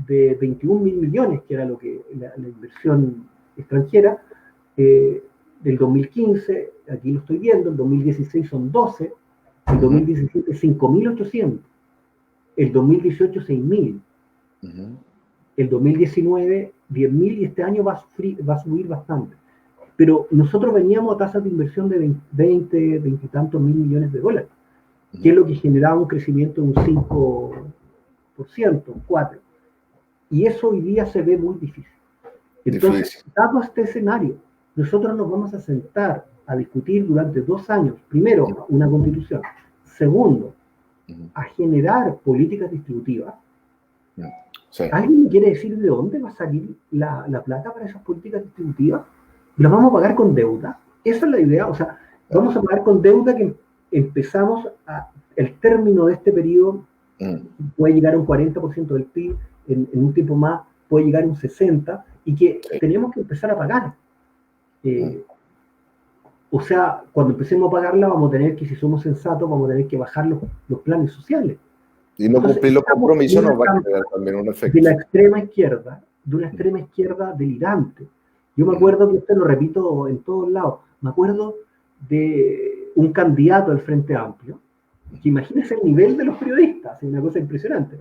de 21.000 millones, que era lo que la inversión extranjera, del 2015, aquí lo estoy viendo, el 2016 son 12, el 2017 5.800, el 2018 6.000, el 2019 10.000 y este año va a subir bastante. Pero nosotros veníamos a tasas de inversión de 20 y tantos mil millones de dólares, que es lo que generaba un crecimiento de un 5%, un 4%. Y eso hoy día se ve muy difícil. Entonces, dado este escenario, nosotros nos vamos a sentar a discutir durante 2 años, primero, una constitución, segundo, a generar políticas distributivas. ¿Alguien me quiere decir de dónde va a salir la plata para esas políticas distributivas? ¿Las vamos a pagar con deuda? Esa es la idea. O sea, vamos a pagar con deuda que empezamos el término de este periodo puede llegar a un 40% del PIB, en un tiempo más puede llegar a un 60%, y que tenemos que empezar a pagar. O sea, cuando empecemos a pagarla vamos a tener que, si somos sensatos, vamos a tener que bajar los planes sociales. Y no cumplir los compromisos nos va a crear también un efecto. De la extrema izquierda, de una extrema izquierda delirante. Yo me acuerdo, que esto lo repito en todos lados, me acuerdo de un candidato del Frente Amplio, que imagínense el nivel de los periodistas, es una cosa impresionante,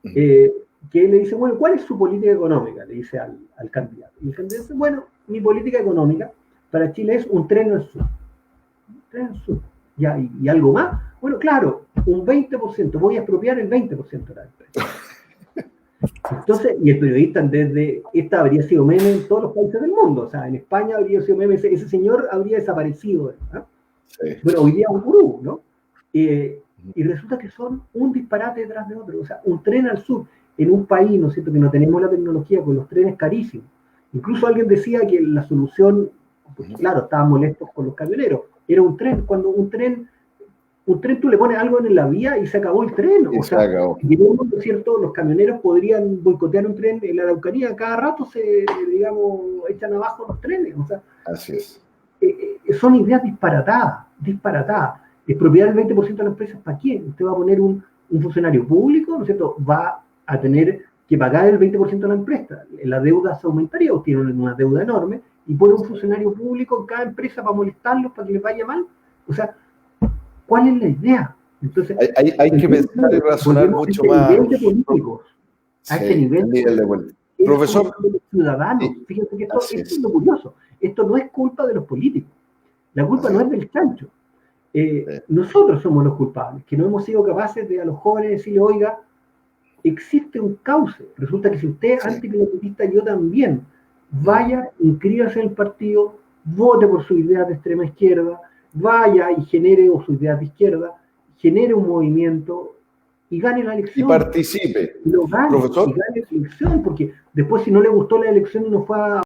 que le dice, bueno, ¿cuál es su política económica? Le dice al candidato. Y el candidato dice, bueno, mi política económica para Chile es un tren al sur. Un tren al sur. Ya, ¿y algo más? Bueno, claro, un 20%, voy a expropiar el 20% de la empresa. Entonces, y el periodista, desde esta habría sido meme en todos los países del mundo, o sea, en España habría sido meme, ese señor habría desaparecido, ¿no? Sí. Bueno, hoy día un gurú, ¿no? Y resulta que son un disparate detrás de otro, o sea, un tren al sur, en un país, ¿no es cierto?, que no tenemos la tecnología, con los trenes carísimos. Incluso alguien decía que la solución, pues, claro, estaban molestos con los camioneros, era un tren, cuando un tren tú le pones algo en la vía y se acabó el tren. O sea, ¿no es cierto? Los camioneros podrían boicotear un tren en la Araucanía, cada rato se, digamos, echan abajo los trenes. O sea, así es. Son ideas disparatadas. Expropiar el 20% de las empresas, ¿para quién? Usted va a poner un funcionario público, ¿no es cierto? Va a tener que pagar el 20% de la empresa. La deuda se aumentaría, o tienen una deuda enorme, y pone un funcionario público en cada empresa para molestarlos, para que les vaya mal. O sea, ¿cuál es la idea? Entonces, hay que pensar y razonar mucho más. Nivel de políticos, a este nivel de vuelta. Profesor, de los ciudadanos. Fíjense que esto es lo curioso. Esto no es culpa de los políticos. La culpa no es del chancho. Nosotros somos los culpables, que no hemos sido capaces de a los jóvenes decirle, oiga, existe un cauce. Resulta que si usted es antiprivatista, yo también, vaya, inscríbase en el partido, vote por sus ideas de extrema izquierda, vaya y genere, o sus ideas de izquierda, genere un movimiento y gane la elección. Y participe. Lo gane, profesor. Y gane la elección, porque después, si no le gustó la elección y no fue a